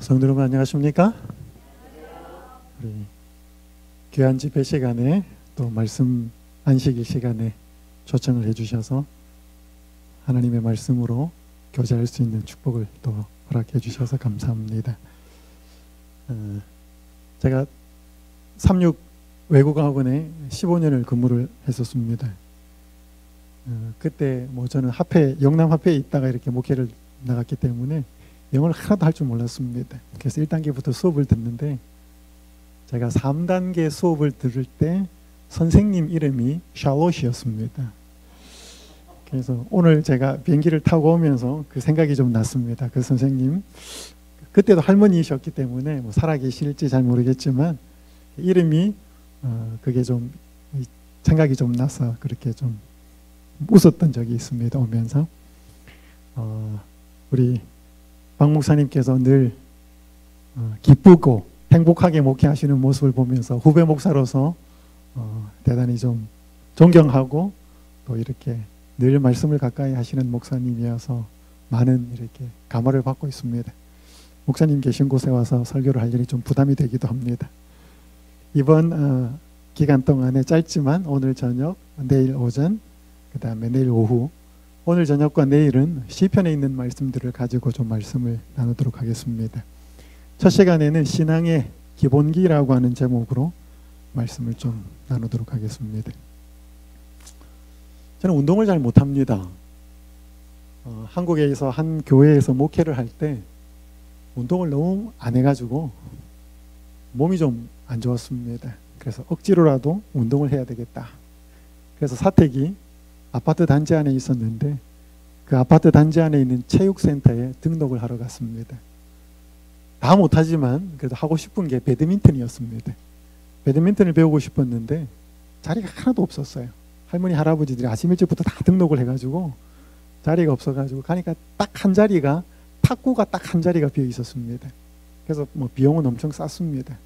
성도 여러분 안녕하십니까? 우리 귀한 집회 시간에 또 말씀 안식일 시간에 초청을 해주셔서 하나님의 말씀으로 교제할 수 있는 축복을 또 허락해 주셔서 감사합니다. 제가 36 외국어학원에 15년을 근무를 했었습니다. 그때 저는 영남 합회에 있다가 이렇게 목회를 나갔기 때문에 영어를 하나도 할 줄 몰랐습니다. 그래서 1단계부터 수업을 듣는데 제가 3단계 수업을 들을 때 선생님 이름이 샬롯이었습니다. 그래서 오늘 제가 비행기를 타고 오면서 그 생각이 좀 났습니다. 그 선생님 그때도 할머니이셨기 때문에 살아계실지 잘 모르겠지만 이름이 그게 좀 생각이 좀 나서 그렇게 좀 웃었던 적이 있습니다. 오면서 우리 박 목사님께서 늘 기쁘고 행복하게 목회하시는 모습을 보면서 후배 목사로서 대단히 좀 존경하고 또 이렇게 늘 말씀을 가까이 하시는 목사님이어서 많은 이렇게 감화를 받고 있습니다. 목사님 계신 곳에 와서 설교를 할 일이 좀 부담이 되기도 합니다. 이번 기간 동안에 짧지만 오늘 저녁, 내일 오전, 그 다음에 내일 오후, 오늘 저녁과 내일은 시편에 있는 말씀들을 가지고 좀 말씀을 나누도록 하겠습니다. 첫 시간에는 신앙의 기본기라고 하는 제목으로 말씀을 좀 나누도록 하겠습니다. 저는 운동을 잘 못합니다. 한국에서 한 교회에서 목회를 할 때 운동을 너무 안 해가지고 몸이 좀 안 좋았습니다. 그래서 억지로라도 운동을 해야 되겠다. 그래서 사택이 아파트 단지 안에 있었는데 그 아파트 단지 안에 있는 체육센터에 등록을 하러 갔습니다. 다 못하지만 그래도 하고 싶은 게 배드민턴이었습니다. 배드민턴을 배우고 싶었는데 자리가 하나도 없었어요. 할머니 할아버지들이 아침 일찍부터 다 등록을 해가지고 자리가 없어가지고 가니까 딱 한 자리가 탁구가 딱 한 자리가 비어 있었습니다. 그래서 비용은 엄청 쌌습니다.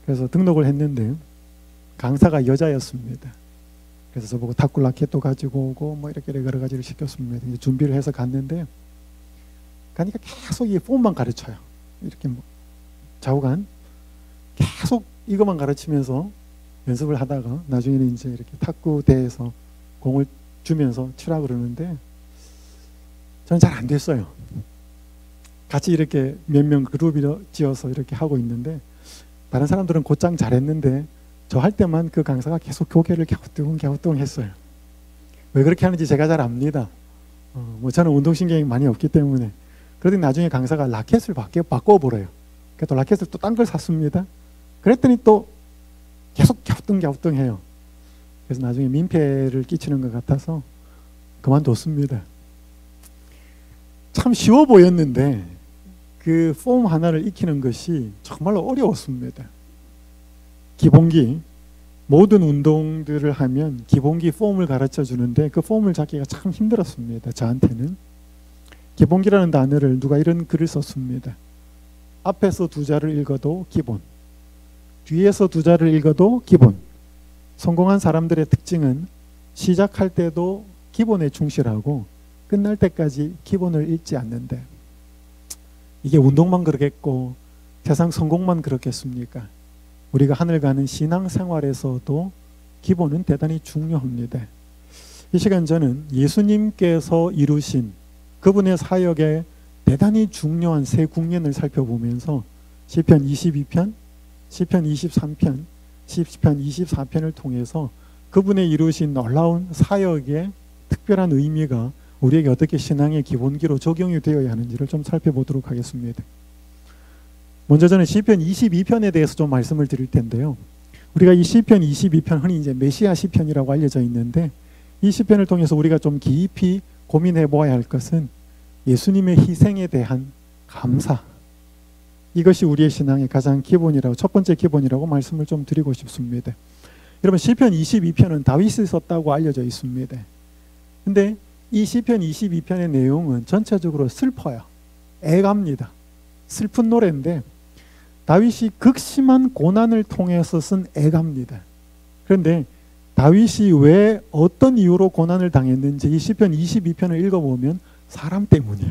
그래서 등록을 했는데 강사가 여자였습니다. 그래서 저보고 탁구 라켓도 가지고 오고 이렇게 여러 가지를 시켰습니다. 이제 준비를 해서 갔는데 가니까 계속 이 폼만 가르쳐요. 이렇게 좌우간 계속 이것만 가르치면서 연습을 하다가 나중에는 이제 이렇게 탁구대에서 공을 주면서 치라 그러는데 저는 잘 안 됐어요. 같이 이렇게 몇 명 그룹이 지어서 이렇게 하고 있는데 다른 사람들은 곧장 잘했는데 저 할 때만 그 강사가 계속 고개를 갸우뚱 했어요. 왜 그렇게 하는지 제가 잘 압니다. 저는 운동신경이 많이 없기 때문에. 그러더니 나중에 강사가 라켓을 바꿔보래요. 그래서 또 라켓을 또 딴 걸 샀습니다. 그랬더니 또 계속 갸우뚱 해요. 그래서 나중에 민폐를 끼치는 것 같아서 그만뒀습니다. 참 쉬워 보였는데 그 폼 하나를 익히는 것이 정말로 어려웠습니다. 기본기, 모든 운동들을 하면 기본기 폼을 가르쳐 주는데 그 폼을 잡기가 참 힘들었습니다. 저한테는. 기본기라는 단어를 누가 이런 글을 썼습니다. 앞에서 두 자를 읽어도 기본, 뒤에서 두 자를 읽어도 기본. 성공한 사람들의 특징은 시작할 때도 기본에 충실하고 끝날 때까지 기본을 잃지 않는데, 이게 운동만 그렇겠고 세상 성공만 그렇겠습니까? 우리가 하늘 가는 신앙생활에서도 기본은 대단히 중요합니다. 이 시간 저는 예수님께서 이루신 그분의 사역에 대단히 중요한 세 국면을 살펴보면서 시편 22편, 시편 23편, 시편 24편을 통해서 그분의 이루신 놀라운 사역의 특별한 의미가 우리에게 어떻게 신앙의 기본기로 적용이 되어야 하는지를 좀 살펴보도록 하겠습니다. 먼저 저는 시편 22편에 대해서 좀 말씀을 드릴 텐데요. 우리가 이 시편 22편 흔히 이제 메시아 시편이라고 알려져 있는데 이 시편을 통해서 우리가 좀 깊이 고민해 보아야 할 것은 예수님의 희생에 대한 감사. 이것이 우리의 신앙의 가장 기본이라고, 첫 번째 기본이라고 말씀을 좀 드리고 싶습니다. 여러분 시편 22편은 다윗이 썼다고 알려져 있습니다. 근데 이 시편 22편의 내용은 전체적으로 슬퍼요. 애갑니다. 슬픈 노래인데 다윗이 극심한 고난을 통해서 쓴 애갑니다. 그런데 다윗이 왜 어떤 이유로 고난을 당했는지 이 시편 22편을 읽어보면 사람 때문에,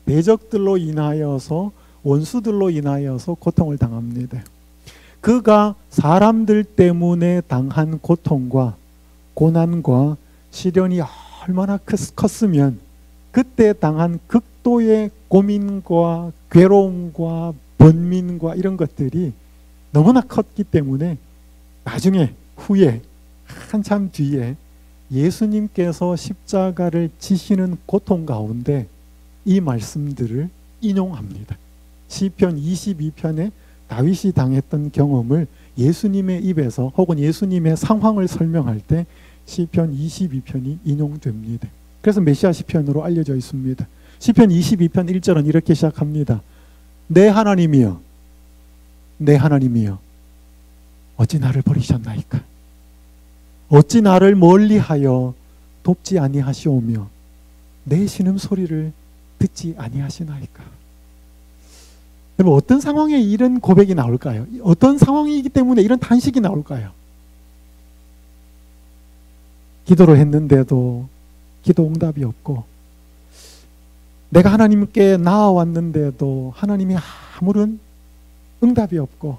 대적들로 인하여서 원수들로 인하여서 고통을 당합니다. 그가 사람들 때문에 당한 고통과 고난과 시련이 얼마나 컸으면 그때 당한 극도의 고민과 괴로움과 번민과 이런 것들이 너무나 컸기 때문에 나중에 후에 한참 뒤에 예수님께서 십자가를 지시는 고통 가운데 이 말씀들을 인용합니다. 시편 22편에 다윗이 당했던 경험을 예수님의 입에서 혹은 예수님의 상황을 설명할 때 시편 22편이 인용됩니다. 그래서 메시아 시편으로 알려져 있습니다. 시편 22편 1절은 이렇게 시작합니다. 내 하나님이여, 내 하나님이여, 어찌 나를 버리셨나이까? 어찌 나를 멀리하여 돕지 아니하시오며 내 신음소리를 듣지 아니하시나이까? 여러분, 어떤 상황에 이런 고백이 나올까요? 어떤 상황이기 때문에 이런 탄식이 나올까요? 기도를 했는데도 기도 응답이 없고, 내가 하나님께 나아왔는데도 하나님이 아무런 응답이 없고,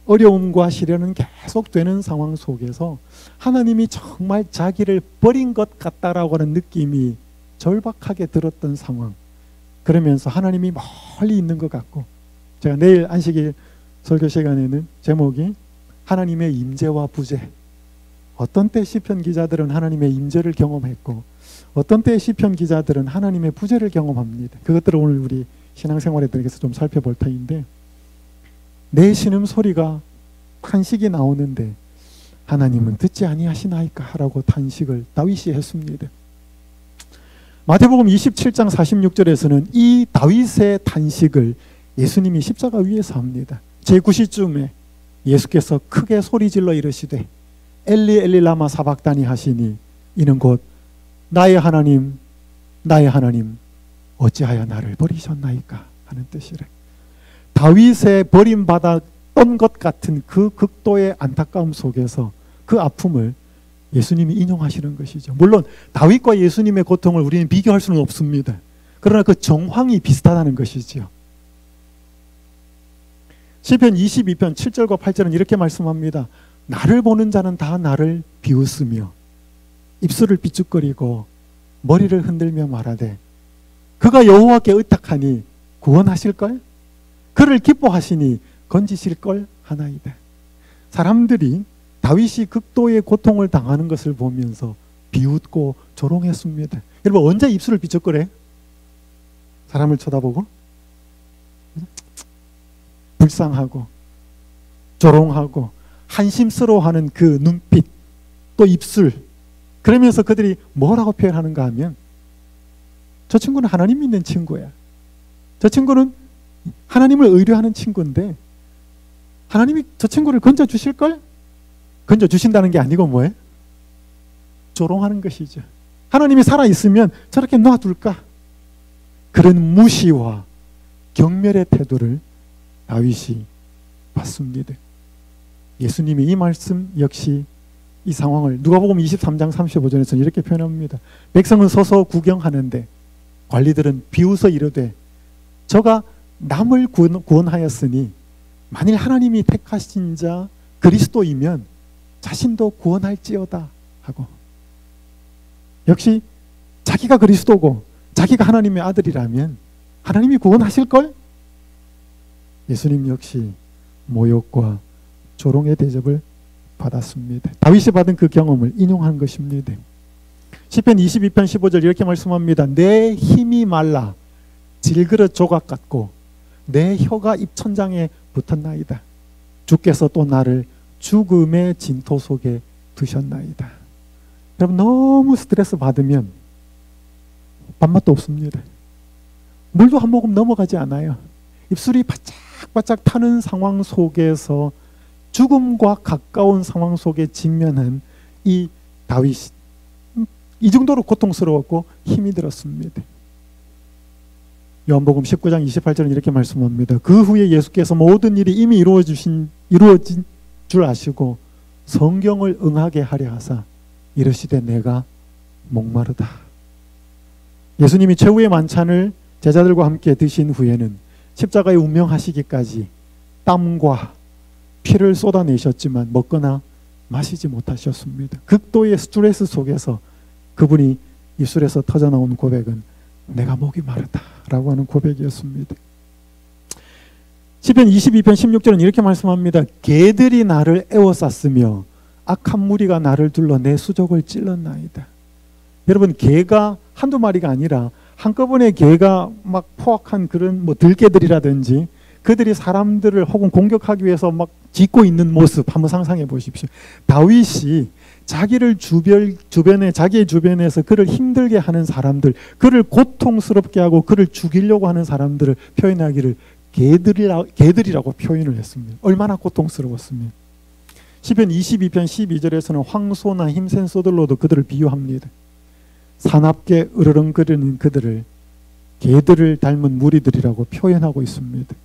어려움과 시련은 계속되는 상황 속에서 하나님이 정말 자기를 버린 것 같다라고 하는 느낌이 절박하게 들었던 상황. 그러면서 하나님이 멀리 있는 것 같고, 제가 내일 안식일 설교 시간에는 제목이 하나님의 임재와 부재. 어떤 때 시편 기자들은 하나님의 임재를 경험했고 어떤 때 시편 기자들은 하나님의 부재를 경험합니다. 그것들을 오늘 우리 신앙생활에 대해서 좀 살펴볼 터인데, 내 신음소리가 탄식이 나오는데 하나님은 듣지 아니하시나이까? 라고 탄식을 다윗이 했습니다. 마태복음 27장 46절에서는 이 다윗의 탄식을 예수님이 십자가 위에서 합니다. 제9시쯤에 예수께서 크게 소리질러 이르시되 엘리 엘리 라마 사박다니 하시니 이는 곧 나의 하나님 나의 하나님 어찌하여 나를 버리셨나이까 하는 뜻이래. 다윗의 버림받았던 것 같은 그 극도의 안타까움 속에서 그 아픔을 예수님이 인용하시는 것이죠. 물론 다윗과 예수님의 고통을 우리는 비교할 수는 없습니다. 그러나 그 정황이 비슷하다는 것이지요. 시편 22편 7절과 8절은 이렇게 말씀합니다. 나를 보는 자는 다 나를 비웃으며 입술을 삐죽거리고 머리를 흔들며 말하되 그가 여호와께 의탁하니 구원하실걸? 그를 기뻐하시니 건지실걸 하나이다. 사람들이 다윗이 극도의 고통을 당하는 것을 보면서 비웃고 조롱했습니다. 여러분, 언제 입술을 삐죽거려? 사람을 쳐다보고 불쌍하고 조롱하고 한심스러워하는 그 눈빛, 또 입술. 그러면서 그들이 뭐라고 표현하는가 하면 저 친구는 하나님 믿는 친구야. 저 친구는 하나님을 의뢰하는 친구인데 하나님이 저 친구를 건져주실걸? 건져주신다는 게 아니고 뭐예요? 조롱하는 것이죠. 하나님이 살아있으면 저렇게 놔둘까? 그런 무시와 경멸의 태도를 다윗이 봤습니다. 예수님이 이 말씀 역시 이 상황을 누가복음 23장 35절에서는 이렇게 표현합니다. 백성은 서서 구경하는데 관리들은 비웃어 이르되 저가 남을 구원하였으니 만일 하나님이 택하신 자 그리스도이면 자신도 구원할지어다 하고, 역시 자기가 그리스도고 자기가 하나님의 아들이라면 하나님이 구원하실걸? 예수님 역시 모욕과 조롱의 대접을 받았습니다. 다윗이 받은 그 경험을 인용한 것입니다. 시편 22편 15절 이렇게 말씀합니다. 내 힘이 말라 질그릇 조각 같고 내 혀가 입천장에 붙었나이다. 주께서 또 나를 죽음의 진토 속에 두셨나이다. 여러분, 너무 스트레스 받으면 밥맛도 없습니다. 물도 한 모금 넘어가지 않아요. 입술이 바짝바짝 타는 상황 속에서 죽음과 가까운 상황 속에 직면한 이 다윗, 이 정도로 고통스러웠고 힘이 들었습니다. 요한복음 19장 28절은 이렇게 말씀합니다. 그 후에 예수께서 모든 일이 이미 이루어진 줄 아시고 성경을 응하게 하려 하사 이르시되 내가 목마르다. 예수님이 최후의 만찬을 제자들과 함께 드신 후에는 십자가에 운명하시기까지 땀과 피를 쏟아내셨지만 먹거나 마시지 못하셨습니다. 극도의 스트레스 속에서 그분이 입술에서 터져나온 고백은 내가 목이 마르다라고 하는 고백이었습니다. 시편 22편 16절은 이렇게 말씀합니다. 개들이 나를 에워쌌으며 악한 무리가 나를 둘러 내 수족을 찔렀나이다. 여러분, 개가 한두 마리가 아니라 한꺼번에 개가 막 포악한 그런 뭐 들개들이라든지 그들이 사람들을 혹은 공격하기 위해서 막 짖고 있는 모습 한번 상상해 보십시오. 다윗이 자기의 주변에서 그를 힘들게 하는 사람들, 그를 고통스럽게 하고 그를 죽이려고 하는 사람들을 표현하기를 개들이라고 표현을 했습니다. 얼마나 고통스러웠으면. 시편 22편 12절에서는 황소나 힘센 소들로도 그들을 비유합니다. 사납게 으르렁거리는 그들을 개들을 닮은 무리들이라고 표현하고 있습니다.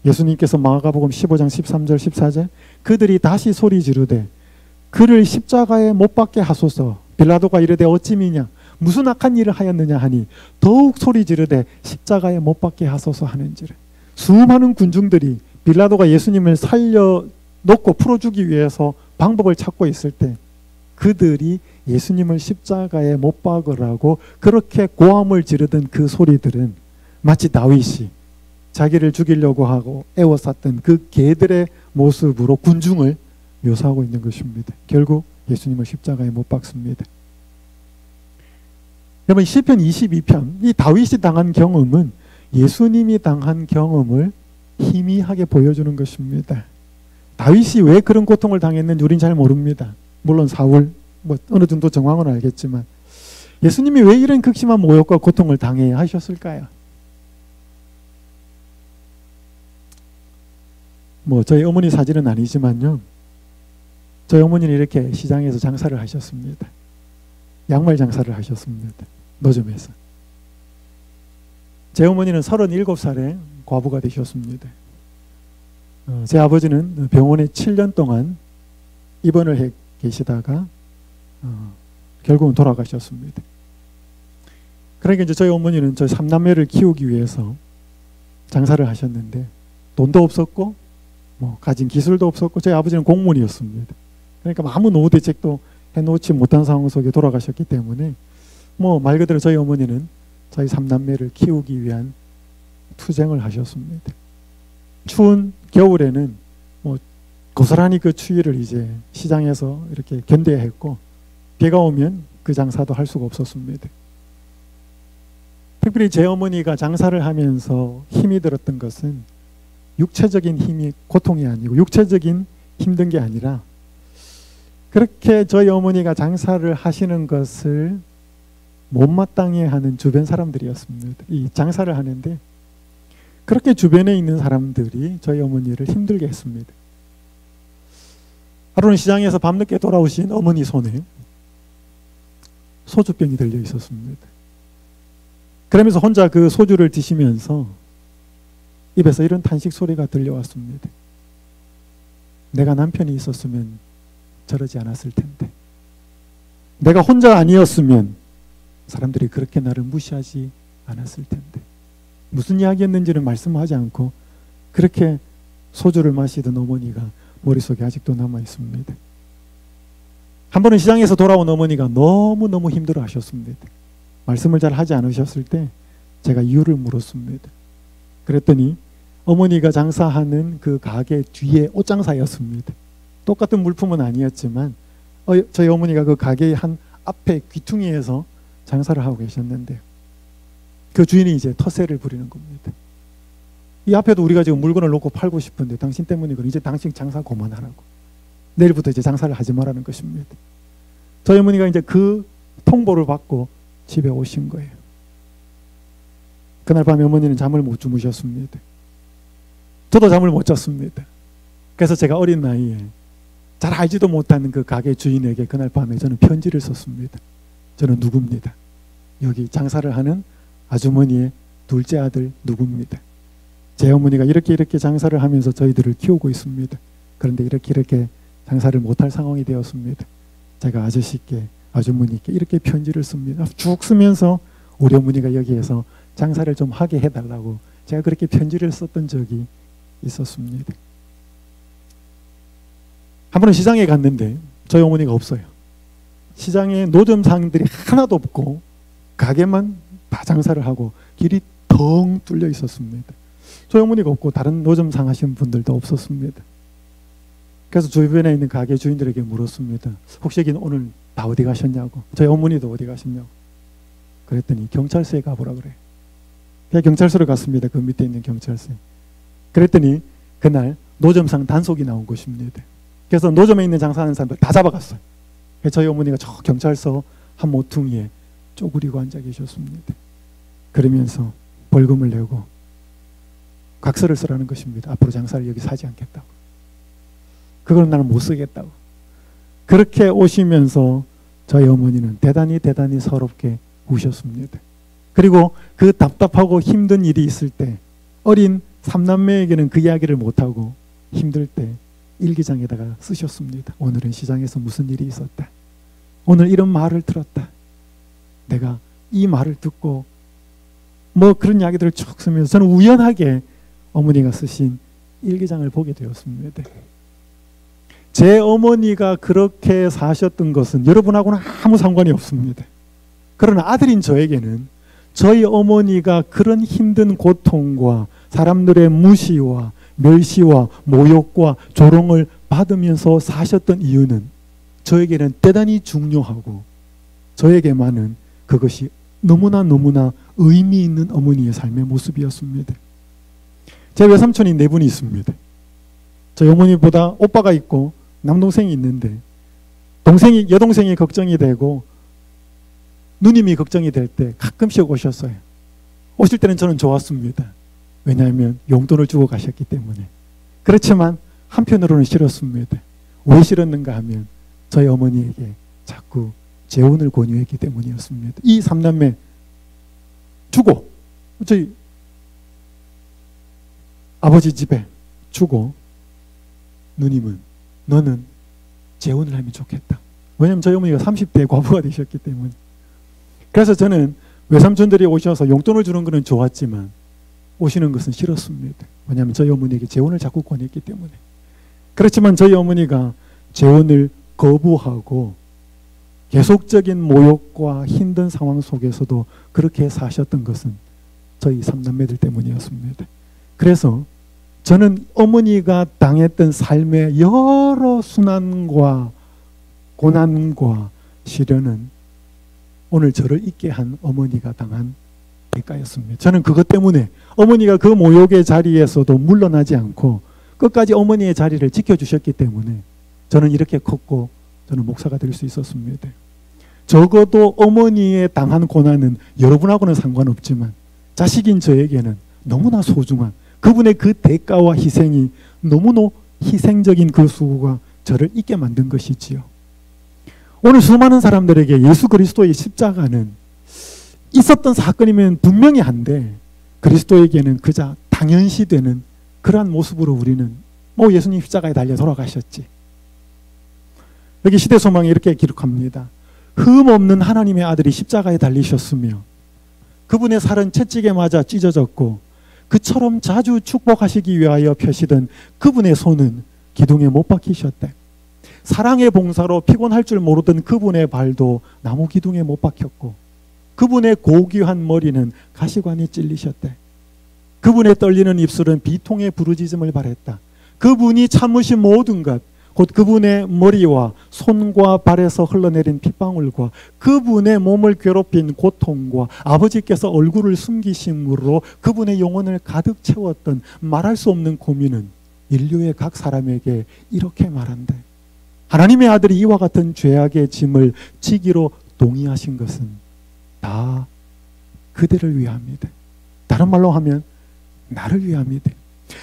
예수님께서 마가복음 15장 13절 14절 그들이 다시 소리 지르되 그를 십자가에 못 박게 하소서. 빌라도가 이르되 어찌미냐 무슨 악한 일을 하였느냐 하니 더욱 소리 지르되 십자가에 못 박게 하소서 하는지라. 수많은 군중들이 빌라도가 예수님을 살려놓고 풀어주기 위해서 방법을 찾고 있을 때 그들이 예수님을 십자가에 못 박으라고 그렇게 고함을 지르던 그 소리들은 마치 다윗이 자기를 죽이려고 하고 애워쌌던 그 개들의 모습으로 군중을 묘사하고 있는 것입니다. 결국 예수님을 십자가에 못 박습니다. 여러분, 시편 22편 이 다윗이 당한 경험은 예수님이 당한 경험을 희미하게 보여주는 것입니다. 다윗이 왜 그런 고통을 당했는지 우린 잘 모릅니다. 물론 사울 뭐 어느 정도 정황은 알겠지만 예수님이 왜 이런 극심한 모욕과 고통을 당해야 하셨을까요? 뭐 저희 어머니 사진은 아니지만요, 저희 어머니는 이렇게 시장에서 장사를 하셨습니다. 양말 장사를 하셨습니다. 노점에서. 제 어머니는 37살에 과부가 되셨습니다. 제 아버지는 병원에 7년 동안 입원을 해 계시다가 결국은 돌아가셨습니다. 그러니까 이제 저희 어머니는 저희 3남매를 키우기 위해서 장사를 하셨는데 돈도 없었고 뭐 가진 기술도 없었고 저희 아버지는 공무원이었습니다. 그러니까 아무 노후 대책도 해놓지 못한 상황 속에 돌아가셨기 때문에 뭐 말 그대로 저희 어머니는 저희 3남매를 키우기 위한 투쟁을 하셨습니다. 추운 겨울에는 뭐 고스란히 그 추위를 이제 시장에서 이렇게 견뎌야 했고 비가 오면 그 장사도 할 수가 없었습니다. 특별히 제 어머니가 장사를 하면서 힘이 들었던 것은 육체적인 힘이 고통이 아니고 육체적인 힘든 게 아니라 그렇게 저희 어머니가 장사를 하시는 것을 못마땅해 하는 주변 사람들이었습니다. 이 장사를 하는데 그렇게 주변에 있는 사람들이 저희 어머니를 힘들게 했습니다. 하루는 시장에서 밤늦게 돌아오신 어머니 손에 소주병이 들려 있었습니다. 그러면서 혼자 그 소주를 드시면서 입에서 이런 탄식 소리가 들려왔습니다. 내가 남편이 있었으면 저러지 않았을 텐데. 내가 혼자 아니었으면 사람들이 그렇게 나를 무시하지 않았을 텐데. 무슨 이야기였는지는 말씀하지 않고 그렇게 소주를 마시던 어머니가 머릿속에 아직도 남아 있습니다. 한 번은 시장에서 돌아온 어머니가 너무너무 힘들어 하셨습니다. 말씀을 잘 하지 않으셨을 때 제가 이유를 물었습니다. 그랬더니 어머니가 장사하는 그 가게 뒤에 옷장사였습니다. 똑같은 물품은 아니었지만 저희 어머니가 그 가게의 한 앞에 귀퉁이에서 장사를 하고 계셨는데 그 주인이 이제 터세를 부리는 겁니다. 이 앞에도 우리가 지금 물건을 놓고 팔고 싶은데 당신 때문이거든. 이제 당신 장사 그만하라고. 내일부터 이제 장사를 하지 말라는 것입니다. 저희 어머니가 이제 그 통보를 받고 집에 오신 거예요. 그날 밤에 어머니는 잠을 못 주무셨습니다. 저도 잠을 못 잤습니다. 그래서 제가 어린 나이에 잘 알지도 못하는 그 가게 주인에게 그날 밤에 저는 편지를 썼습니다. 저는 누굽니다. 여기 장사를 하는 아주머니의 둘째 아들 누굽니다. 제 어머니가 이렇게 장사를 하면서 저희들을 키우고 있습니다. 그런데 이렇게 장사를 못할 상황이 되었습니다. 제가 아저씨께 아주머니께 이렇게 편지를 씁니다. 쭉 쓰면서 우리 어머니가 여기에서 장사를 좀 하게 해달라고 제가 그렇게 편지를 썼던 적이 있었습니다. 한 번은 시장에 갔는데 저희 어머니가 없어요. 시장에 노점상들이 하나도 없고 가게만 다 장사를 하고 길이 텅 뚫려 있었습니다. 저희 어머니가 없고 다른 노점상 하시는 분들도 없었습니다. 그래서 주변에 있는 가게 주인들에게 물었습니다. 혹시 여기는 오늘 다 어디 가셨냐고. 저희 어머니도 어디 가셨냐고. 그랬더니 경찰서에 가보라 그래요. 그냥 경찰서로 갔습니다. 그 밑에 있는 경찰서에. 그랬더니 그날 노점상 단속이 나온 것입니다. 그래서 노점에 있는 장사하는 사람들 다 잡아갔어요. 그래서 저희 어머니가 저 경찰서 한 모퉁이에 쪼그리고 앉아 계셨습니다. 그러면서 벌금을 내고 각서를 쓰라는 것입니다. 앞으로 장사를 여기 사지 않겠다고. 그걸 나는 못 쓰겠다고. 그렇게 오시면서 저희 어머니는 대단히 서럽게 우셨습니다. 그리고 그 답답하고 힘든 일이 있을 때 어린 삼남매에게는 그 이야기를 못하고 힘들 때 일기장에다가 쓰셨습니다. 오늘은 시장에서 무슨 일이 있었다. 오늘 이런 말을 들었다. 내가 이 말을 듣고 뭐 그런 이야기들을 쭉 쓰면서 저는 우연하게 어머니가 쓰신 일기장을 보게 되었습니다. 제 어머니가 그렇게 사셨던 것은 여러분하고는 아무 상관이 없습니다. 그러나 아들인 저에게는 저희 어머니가 그런 힘든 고통과 사람들의 무시와 멸시와 모욕과 조롱을 받으면서 사셨던 이유는 저에게는 대단히 중요하고 저에게만은 그것이 너무나 의미 있는 어머니의 삶의 모습이었습니다. 제 외삼촌이 4분이 있습니다. 저희 어머니보다 오빠가 있고 남동생이 있는데 여동생이 걱정이 되고 누님이 걱정이 될 때 가끔씩 오셨어요. 오실 때는 저는 좋았습니다. 왜냐하면 용돈을 주고 가셨기 때문에. 그렇지만 한편으로는 싫었습니다. 왜 싫었는가 하면 저희 어머니에게 자꾸 재혼을 권유했기 때문이었습니다. 이 3남매 주고 저희 아버지 집에 주고 누님은 너는 재혼을 하면 좋겠다. 왜냐하면 저희 어머니가 30대에 과부가 되셨기 때문에. 그래서 저는 외삼촌들이 오셔서 용돈을 주는 것은 좋았지만 오시는 것은 싫었습니다. 왜냐하면 저희 어머니에게 재혼을 자꾸 권했기 때문에. 그렇지만 저희 어머니가 재혼을 거부하고 계속적인 모욕과 힘든 상황 속에서도 그렇게 사셨던 것은 저희 3남매들 때문이었습니다. 그래서 저는 어머니가 당했던 삶의 여러 순환과 고난과 시련은 오늘 저를 있게 한 어머니가 당한 대가였습니다. 저는 그것 때문에 어머니가 그 모욕의 자리에서도 물러나지 않고 끝까지 어머니의 자리를 지켜주셨기 때문에 저는 이렇게 컸고 저는 목사가 될 수 있었습니다. 적어도 어머니의 당한 고난은 여러분하고는 상관없지만 자식인 저에게는 너무나 소중한 그분의 그 대가와 희생이 너무나 희생적인 그 수고가 저를 있게 만든 것이지요. 오늘 수많은 사람들에게 예수 그리스도의 십자가는 있었던 사건이면 분명히 한데 그리스도에게는 그저 당연시되는 그러한 모습으로 우리는 예수님 십자가에 달려 돌아가셨지. 여기 시대소망이 이렇게 기록합니다. 흠 없는 하나님의 아들이 십자가에 달리셨으며 그분의 살은 채찍에 맞아 찢어졌고 그처럼 자주 축복하시기 위하여 펴시던 그분의 손은 기둥에 못 박히셨대. 사랑의 봉사로 피곤할 줄 모르던 그분의 발도 나무 기둥에 못 박혔고 그분의 고귀한 머리는 가시관이 찔리셨대. 그분의 떨리는 입술은 비통의 부르짖음을 바랬다. 그분이 참으신 모든 것, 곧 그분의 머리와 손과 발에서 흘러내린 핏방울과 그분의 몸을 괴롭힌 고통과 아버지께서 얼굴을 숨기심으로 그분의 영혼을 가득 채웠던 말할 수 없는 고민은 인류의 각 사람에게 이렇게 말한대. 하나님의 아들이 이와 같은 죄악의 짐을 지기로 동의하신 것은 다 그들을 위함이다. 다른 말로 하면 나를 위함이다.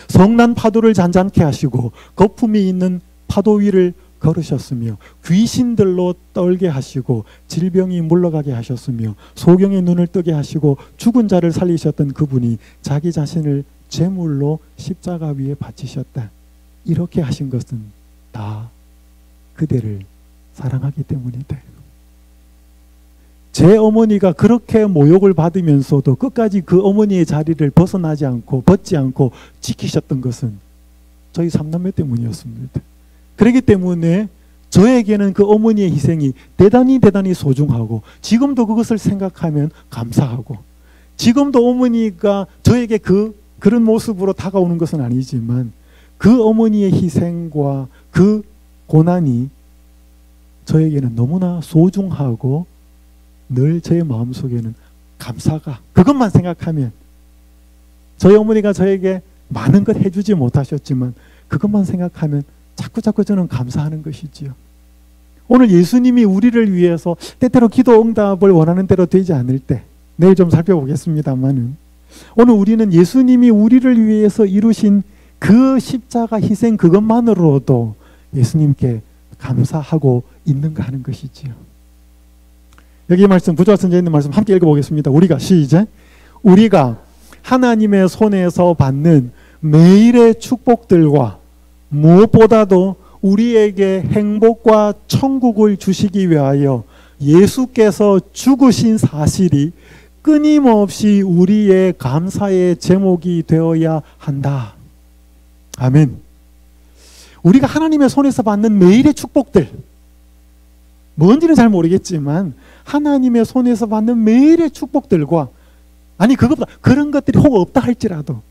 성난 파도를 잔잔케 하시고 거품이 있는 파도 위를 걸으셨으며 귀신들로 떨게 하시고 질병이 물러가게 하셨으며 소경의 눈을 뜨게 하시고 죽은 자를 살리셨던 그분이 자기 자신을 제물로 십자가 위에 바치셨다. 이렇게 하신 것은 다 그대를 사랑하기 때문이다. 제 어머니가 그렇게 모욕을 받으면서도 끝까지 그 어머니의 자리를 벗어나지 않고 벗지 않고 지키셨던 것은 저희 삼남매 때문이었습니다. 그렇기 때문에 저에게는 그 어머니의 희생이 대단히 소중하고 지금도 그것을 생각하면 감사하고 지금도 어머니가 저에게 그런 모습으로 다가오는 것은 아니지만 그 어머니의 희생과 그 고난이 저에게는 너무나 소중하고 늘 저의 마음속에는 감사가 그것만 생각하면 저희 어머니가 저에게 많은 것 해주지 못하셨지만 그것만 생각하면 자꾸 저는 감사하는 것이지요. 오늘 예수님이 우리를 위해서 때때로 기도 응답을 원하는 대로 되지 않을 때 내일 좀 살펴보겠습니다만은 오늘 우리는 예수님이 우리를 위해서 이루신 그 십자가 희생 그것만으로도 예수님께 감사하고 있는가 하는 것이지요. 여기 말씀 부조화 선지자에 있는 말씀 함께 읽어보겠습니다. 우리가 시작. 우리가 하나님의 손에서 받는 매일의 축복들과 무엇보다도 우리에게 행복과 천국을 주시기 위하여 예수께서 죽으신 사실이 끊임없이 우리의 감사의 제목이 되어야 한다. 아멘. 우리가 하나님의 손에서 받는 매일의 축복들, 뭔지는 잘 모르겠지만 하나님의 손에서 받는 매일의 축복들과 아니 그것보다 그런 것들이 혹 없다 할지라도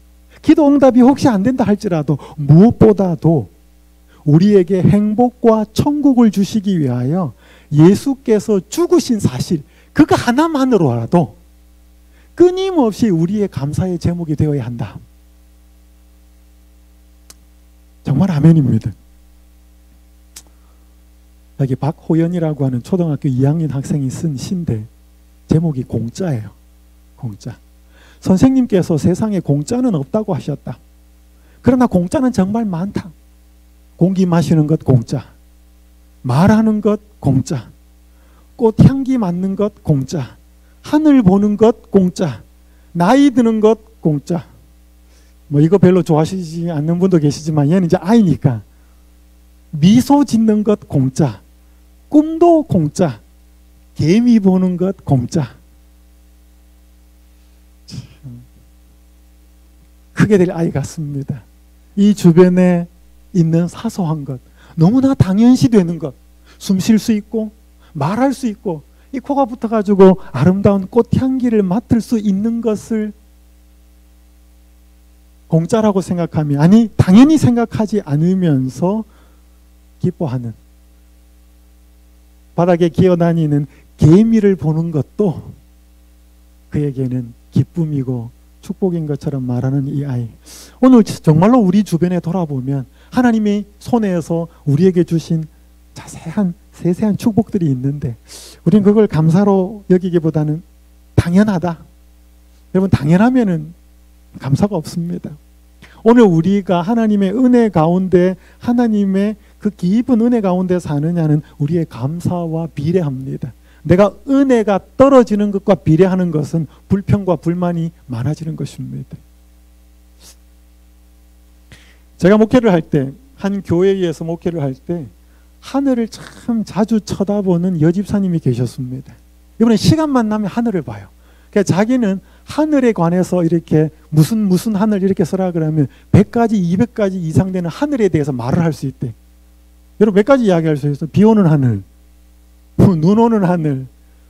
기도 응답이 혹시 안 된다 할지라도 무엇보다도 우리에게 행복과 천국을 주시기 위하여 예수께서 죽으신 사실 그거 하나만으로라도 끊임없이 우리의 감사의 제목이 되어야 한다. 정말 아멘입니다. 여기 박호연이라고 하는 초등학교 2학년 학생이 쓴 시인데 제목이 공짜예요. 공짜. 선생님께서 세상에 공짜는 없다고 하셨다. 그러나 공짜는 정말 많다. 공기 마시는 것 공짜, 말하는 것 공짜, 꽃 향기 맡는 것 공짜, 하늘 보는 것 공짜, 나이 드는 것 공짜. 뭐 이거 별로 좋아하시지 않는 분도 계시지만 얘는 이제 아이니까 미소 짓는 것 공짜, 꿈도 공짜, 개미 보는 것 공짜. 크게 될 아이 같습니다. 이 주변에 있는 사소한 것, 너무나 당연시 되는 것, 숨 쉴 수 있고 말할 수 있고 이 코가 붙어가지고 아름다운 꽃향기를 맡을 수 있는 것을 공짜라고 생각하며 아니 당연히 생각하지 않으면서 기뻐하는 바닥에 기어다니는 개미를 보는 것도 그에게는 기쁨이고 축복인 것처럼 말하는 이 아이. 오늘 정말로 우리 주변에 돌아보면 하나님의 손에서 우리에게 주신 자세한 세세한 축복들이 있는데 우리는 그걸 감사로 여기기보다는 당연하다. 여러분 당연하면은 감사가 없습니다. 오늘 우리가 하나님의 은혜 가운데 하나님의 그 깊은 은혜 가운데 사느냐는 우리의 감사와 비례합니다. 내가 은혜가 떨어지는 것과 비례하는 것은 불평과 불만이 많아지는 것입니다. 제가 목회를 할 때, 한 교회에서 목회를 할 때 하늘을 참 자주 쳐다보는 여집사님이 계셨습니다. 이번에 시간만 나면 하늘을 봐요. 그러니까 자기는 하늘에 관해서 이렇게 무슨 하늘 이렇게 써라 그러면 100가지, 200가지 이상 되는 하늘에 대해서 말을 할 수 있대. 여러분 몇 가지 이야기할 수 있어요. 비 오는 하늘, 눈 오는 하늘,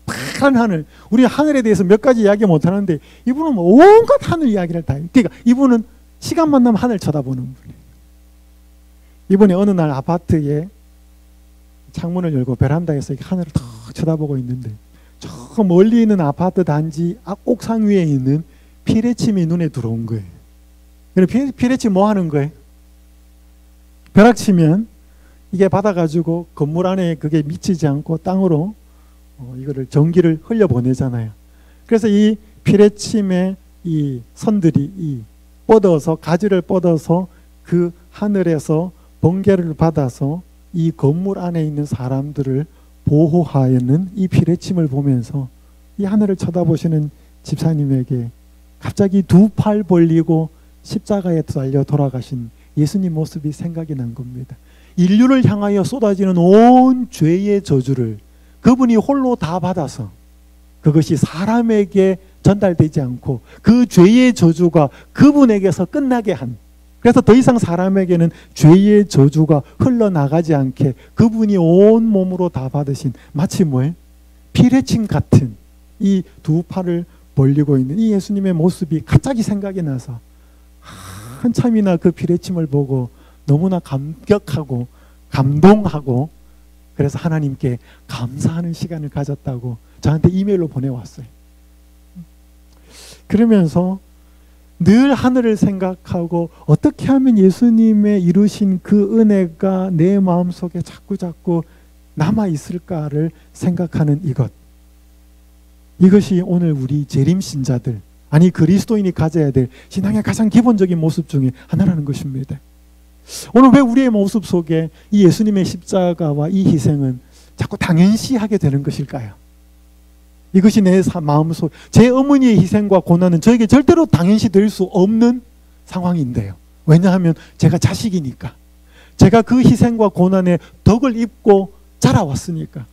파란 하늘. 우리 하늘에 대해서 몇 가지 이야기 못 하는데 이분은 뭐 온갖 하늘 이야기를 다 해요. 그러니까 이분은 시간만 나면 하늘 쳐다보는 분이에요. 이분이 어느 날 아파트에 창문을 열고 베란다에서 하늘을 탁 쳐다보고 있는데 저 멀리 있는 아파트 단지 옥상 위에 있는 피레침이 눈에 들어온 거예요. 피레침 뭐 하는 거예요? 벼락치면 이게 받아가지고 건물 안에 그게 미치지 않고 땅으로 이거를 전기를 흘려보내잖아요. 그래서 이 피레침의 이 선들이 뻗어서 가지를 뻗어서 그 하늘에서 번개를 받아서 이 건물 안에 있는 사람들을 보호하는 이 피레침을 보면서 이 하늘을 쳐다보시는 집사님에게 갑자기 두 팔 벌리고 십자가에 달려 돌아가신 예수님 모습이 생각이 난 겁니다. 인류를 향하여 쏟아지는 온 죄의 저주를 그분이 홀로 다 받아서 그것이 사람에게 전달되지 않고 그 죄의 저주가 그분에게서 끝나게 한, 그래서 더 이상 사람에게는 죄의 저주가 흘러나가지 않게 그분이 온 몸으로 다 받으신, 마치 뭐예요? 피레침 같은 이 두 팔을 벌리고 있는 이 예수님의 모습이 갑자기 생각이 나서 한참이나 그 피레침을 보고 너무나 감격하고 감동하고, 그래서 하나님께 감사하는 시간을 가졌다고 저한테 이메일로 보내왔어요. 그러면서 늘 하늘을 생각하고 어떻게 하면 예수님의 이루신 그 은혜가 내 마음속에 자꾸자꾸 남아있을까를 생각하는 이것이 오늘 우리 재림신자들, 아니 그리스도인이 가져야 될 신앙의 가장 기본적인 모습 중에 하나라는 것입니다. 오늘 왜 우리의 모습 속에 이 예수님의 십자가와 이 희생은 자꾸 당연시하게 되는 것일까요? 이것이 내 마음속, 제 어머니의 희생과 고난은 저에게 절대로 당연시 될 수 없는 상황인데요. 왜냐하면 제가 자식이니까, 제가 그 희생과 고난의 덕을 입고 자라왔으니까.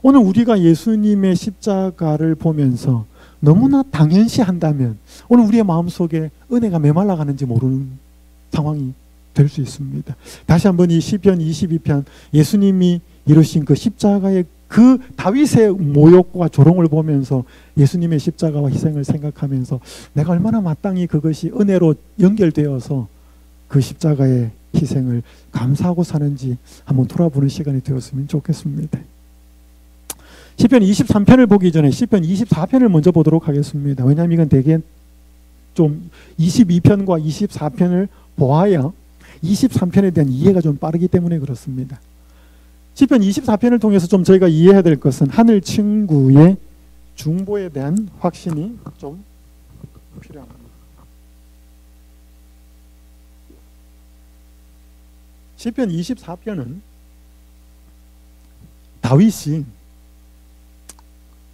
오늘 우리가 예수님의 십자가를 보면서 너무나 당연시한다면 오늘 우리의 마음속에 은혜가 메말라가는지 모르는 상황이 될 수 있습니다. 다시 한번 이 시편 22편, 예수님이 이루신 그 십자가의 그 다윗의 모욕과 조롱을 보면서 예수님의 십자가와 희생을 생각하면서 내가 얼마나 마땅히 그것이 은혜로 연결되어서 그 십자가의 희생을 감사하고 사는지 한번 돌아보는 시간이 되었으면 좋겠습니다. 시편 23편을 보기 전에 시편 24편을 먼저 보도록 하겠습니다. 왜냐하면 이건 되게 좀 22편과 24편을 보아야 23편에 대한 이해가 좀 빠르기 때문에 그렇습니다. 시편 24편을 통해서 좀 저희가 이해해야 될 것은 하늘 친구의 중보에 대한 확신이 좀 필요합니다. 시편 24편은 다윗이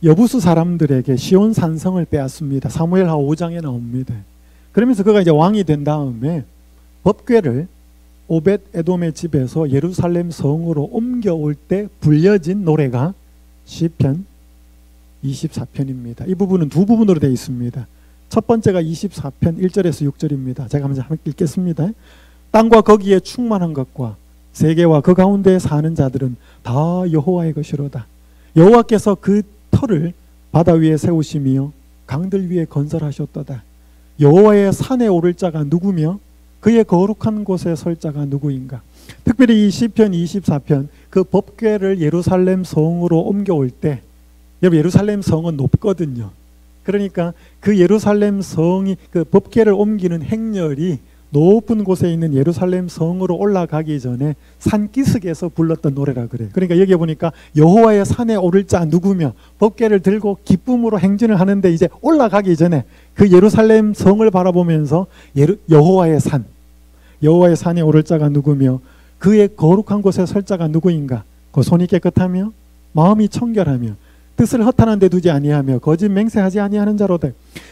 여부수 사람들에게 시온 산성을 빼앗습니다. 사무엘하 5장에 나옵니다. 그러면서 그가 이제 왕이 된 다음에 법궤를 오벳 에돔의 집에서 예루살렘 성으로 옮겨올 때 불려진 노래가 시편 24편입니다. 이 부분은 두 부분으로 되어 있습니다. 첫 번째가 24편 1절에서 6절입니다. 제가 한번 읽겠습니다. 땅과 거기에 충만한 것과 세계와 그 가운데 사는 자들은 다 여호와의 것이로다. 여호와께서 그 터를 바다 위에 세우시며 강들 위에 건설하셨도다. 여호와의 산에 오를 자가 누구며 그의 거룩한 곳에 설 자가 누구인가. 특별히 이 시편 24편 그 법궤를 예루살렘 성으로 옮겨올 때, 여러분 예루살렘 성은 높거든요. 그러니까 그 예루살렘 성이 그 법궤를 옮기는 행렬이 높은 곳에 있는 예루살렘 성으로 올라가기 전에 산기슭에서 불렀던 노래라 그래요. 그러니까 여기 보니까 여호와의 산에 오를 자 누구며 법궤를 들고 기쁨으로 행진을 하는데, 이제 올라가기 전에 그 예루살렘 성을 바라보면서 여호와의 산, 여호와의 산에 오를 자가 누구며 그의 거룩한 곳에 설 자가 누구인가. 그 손이 깨끗하며 마음이 청결하며 뜻을 허탄한 데 두지 아니하며 거짓 맹세하지 아니하는 자로다.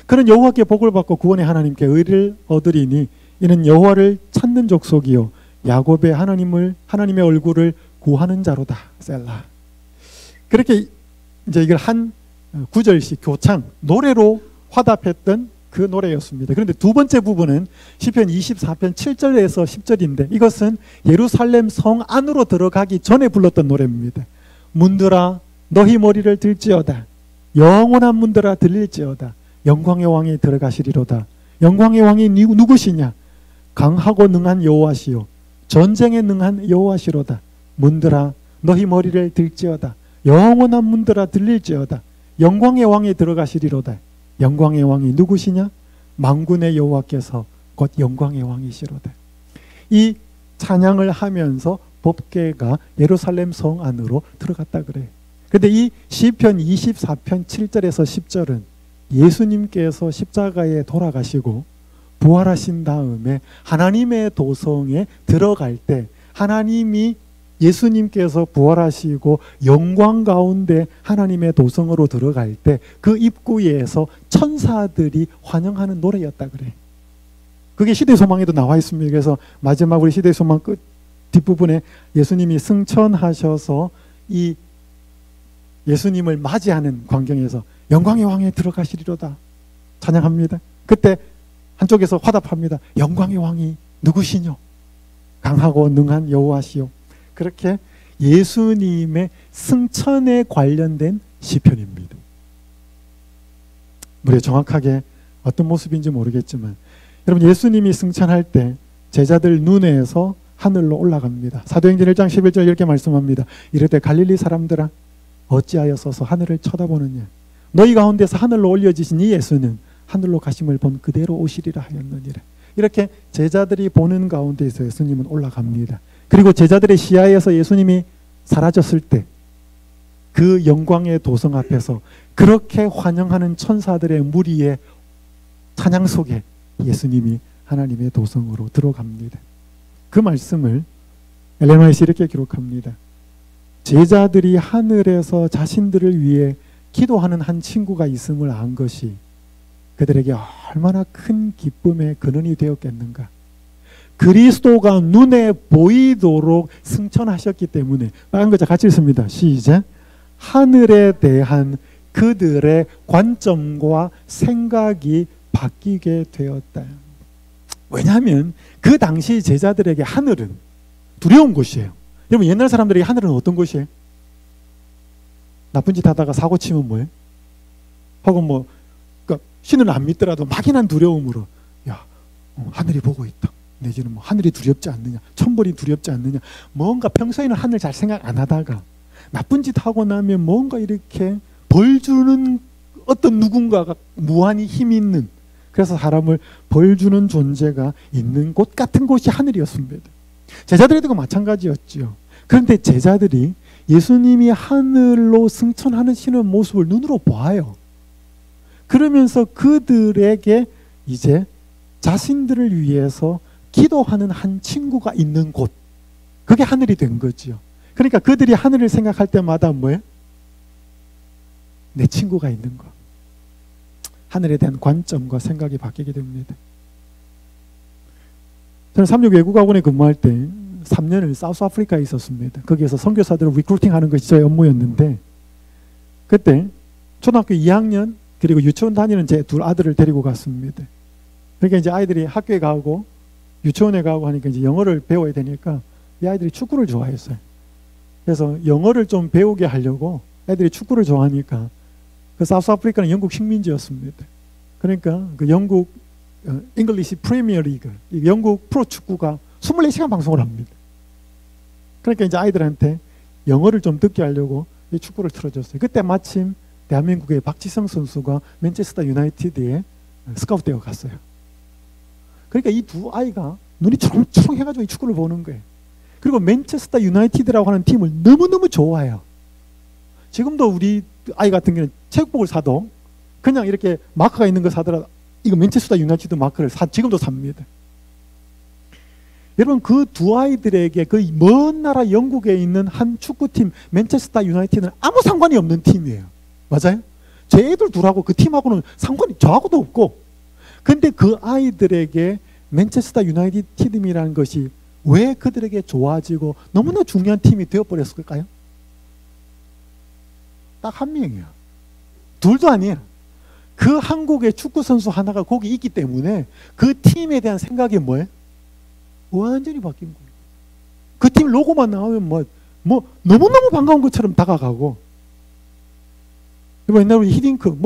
그는 여호와께 복을 받고 구원의 하나님께 의를 얻으리니 이는 여호와를 찾는 족속이요 야곱의 하나님의 얼굴을 구하는 자로다. 셀라. 그렇게 이제 이걸 한 구절씩 교창 노래로 화답했던 그 노래였습니다. 그런데 두 번째 부분은 시편 24편 7절에서 10절인데 이것은 예루살렘 성 안으로 들어가기 전에 불렀던 노래입니다. 문들아 너희 머리를 들지어다. 영원한 문들아 들릴지어다. 영광의 왕이 들어가시리로다. 영광의 왕이 누구시냐? 강하고 능한 여호와시요 전쟁에 능한 여호와시로다. 문들아 너희 머리를 들지어다. 영원한 문들아 들릴지어다. 영광의 왕이 들어가시리로다. 영광의 왕이 누구시냐? 만군의 여호와께서 곧 영광의 왕이시로다. 이 찬양을 하면서 법궤가 예루살렘 성 안으로 들어갔다 그래요. 그런데 이 시편 24편 7절에서 10절은 예수님께서 십자가에 돌아가시고 부활하신 다음에 하나님의 도성에 들어갈 때, 하나님이 예수님께서 부활하시고 영광 가운데 하나님의 도성으로 들어갈 때 그 입구에서 천사들이 환영하는 노래였다 그래. 그게 시대소망에도 나와 있습니다. 그래서 마지막 우리 시대소망 끝 뒷부분에 예수님이 승천하셔서 이 예수님을 맞이하는 광경에서 영광의 왕에 들어가시리로다. 찬양합니다. 그때 한쪽에서 화답합니다. 영광의 왕이 누구시뇨? 강하고 능한 여호와시요. 그렇게 예수님의 승천에 관련된 시편입니다. 우리 정확하게 어떤 모습인지 모르겠지만 여러분, 예수님이 승천할 때 제자들 눈에서 하늘로 올라갑니다. 사도행전 1장 11절 이렇게 말씀합니다. 이르되 갈릴리 사람들아 어찌하여 서서 하늘을 쳐다보느냐? 너희 가운데서 하늘로 올려지신 이 예수는 하늘로 가심을 본 그대로 오시리라 하였느니라. 이렇게 제자들이 보는 가운데서 예수님은 올라갑니다. 그리고 제자들의 시야에서 예수님이 사라졌을 때 그 영광의 도성 앞에서 그렇게 환영하는 천사들의 무리의 찬양 속에 예수님이 하나님의 도성으로 들어갑니다. 그 말씀을 엘렌 화이트가 이렇게 기록합니다. 제자들이 하늘에서 자신들을 위해 기도하는 한 친구가 있음을 안 것이 그들에게 얼마나 큰 기쁨의 근원이 되었겠는가. 그리스도가 눈에 보이도록 승천하셨기 때문에, 빨간 글자 같이 읽습니다. 시작. 하늘에 대한 그들의 관점과 생각이 바뀌게 되었다. 왜냐하면 그 당시 제자들에게 하늘은 두려운 곳이에요. 여러분, 옛날 사람들에게 하늘은 어떤 곳이에요? 나쁜 짓 하다가 사고 치면 뭐예요? 혹은 뭐 그러니까 신을 안 믿더라도 막연한 두려움으로 야, 하늘이 보고 있다. 내지는 뭐 하늘이 두렵지 않느냐, 천벌이 두렵지 않느냐. 뭔가 평소에는 하늘 잘 생각 안 하다가 나쁜 짓 하고 나면 뭔가 이렇게 벌 주는 어떤 누군가가 무한히 힘 있는, 그래서 사람을 벌 주는 존재가 있는 곳 같은 곳이 하늘이었습니다. 제자들에도 마찬가지였죠. 그런데 제자들이 예수님이 하늘로 승천하시는 모습을 눈으로 봐요. 그러면서 그들에게 이제 자신들을 위해서 기도하는 한 친구가 있는 곳, 그게 하늘이 된 거죠. 그러니까 그들이 하늘을 생각할 때마다 뭐예요? 내 친구가 있는 것. 하늘에 대한 관점과 생각이 바뀌게 됩니다. 저는 36 외국학원에 근무할 때 3년을 사우스아프리카에 있었습니다. 거기에서 선교사들을 리크루팅하는 것이 저의 업무였는데, 그때 초등학교 2학년 그리고 유치원 다니는 제 둘 아들을 데리고 갔습니다. 그러니까 이제 아이들이 학교에 가고 유치원에 가고 하니까 이제 영어를 배워야 되니까 이 아이들이 축구를 좋아했어요. 그래서 영어를 좀 배우게 하려고 애들이 축구를 좋아하니까, 그 사우스아프리카는 영국 식민지였습니다. 그러니까 그 영국 잉글리시 프리미어 리그, 영국 프로 축구가 24시간 방송을 합니다. 그러니까 이제 아이들한테 영어를 좀 듣게 하려고 이 축구를 틀어줬어요. 그때 마침 대한민국의 박지성 선수가 맨체스터 유나이티드에 스카우트되어 갔어요. 그러니까 이 두 아이가 눈이 초롱초롱해가지고 이 축구를 보는 거예요. 그리고 맨체스터 유나이티드라고 하는 팀을 너무너무 좋아해요. 지금도 우리 아이 같은 경우는 체육복을 사도 그냥 이렇게 마크가 있는 거 사더라도 이거 맨체스터 유나이티드 마크를 지금도 삽니다. 여러분, 그 두 아이들에게 그 먼 나라 영국에 있는 한 축구팀 맨체스터 유나이티드는 아무 상관이 없는 팀이에요. 맞아요? 제 애들 둘하고 그 팀하고는 상관이 저하고도 없고, 근데 그 아이들에게 맨체스터 유나이티드 팀이라는 것이 왜 그들에게 좋아지고 너무나 중요한 팀이 되어버렸을까요? 딱 한 명이야. 둘도 아니야. 그 한국의 축구 선수 하나가 거기 있기 때문에 그 팀에 대한 생각이 뭐예요? 완전히 바뀐 거예요. 그 팀 로고만 나오면 뭐 너무너무 반가운 것처럼 다가가고. 옛날에 우리 히딩크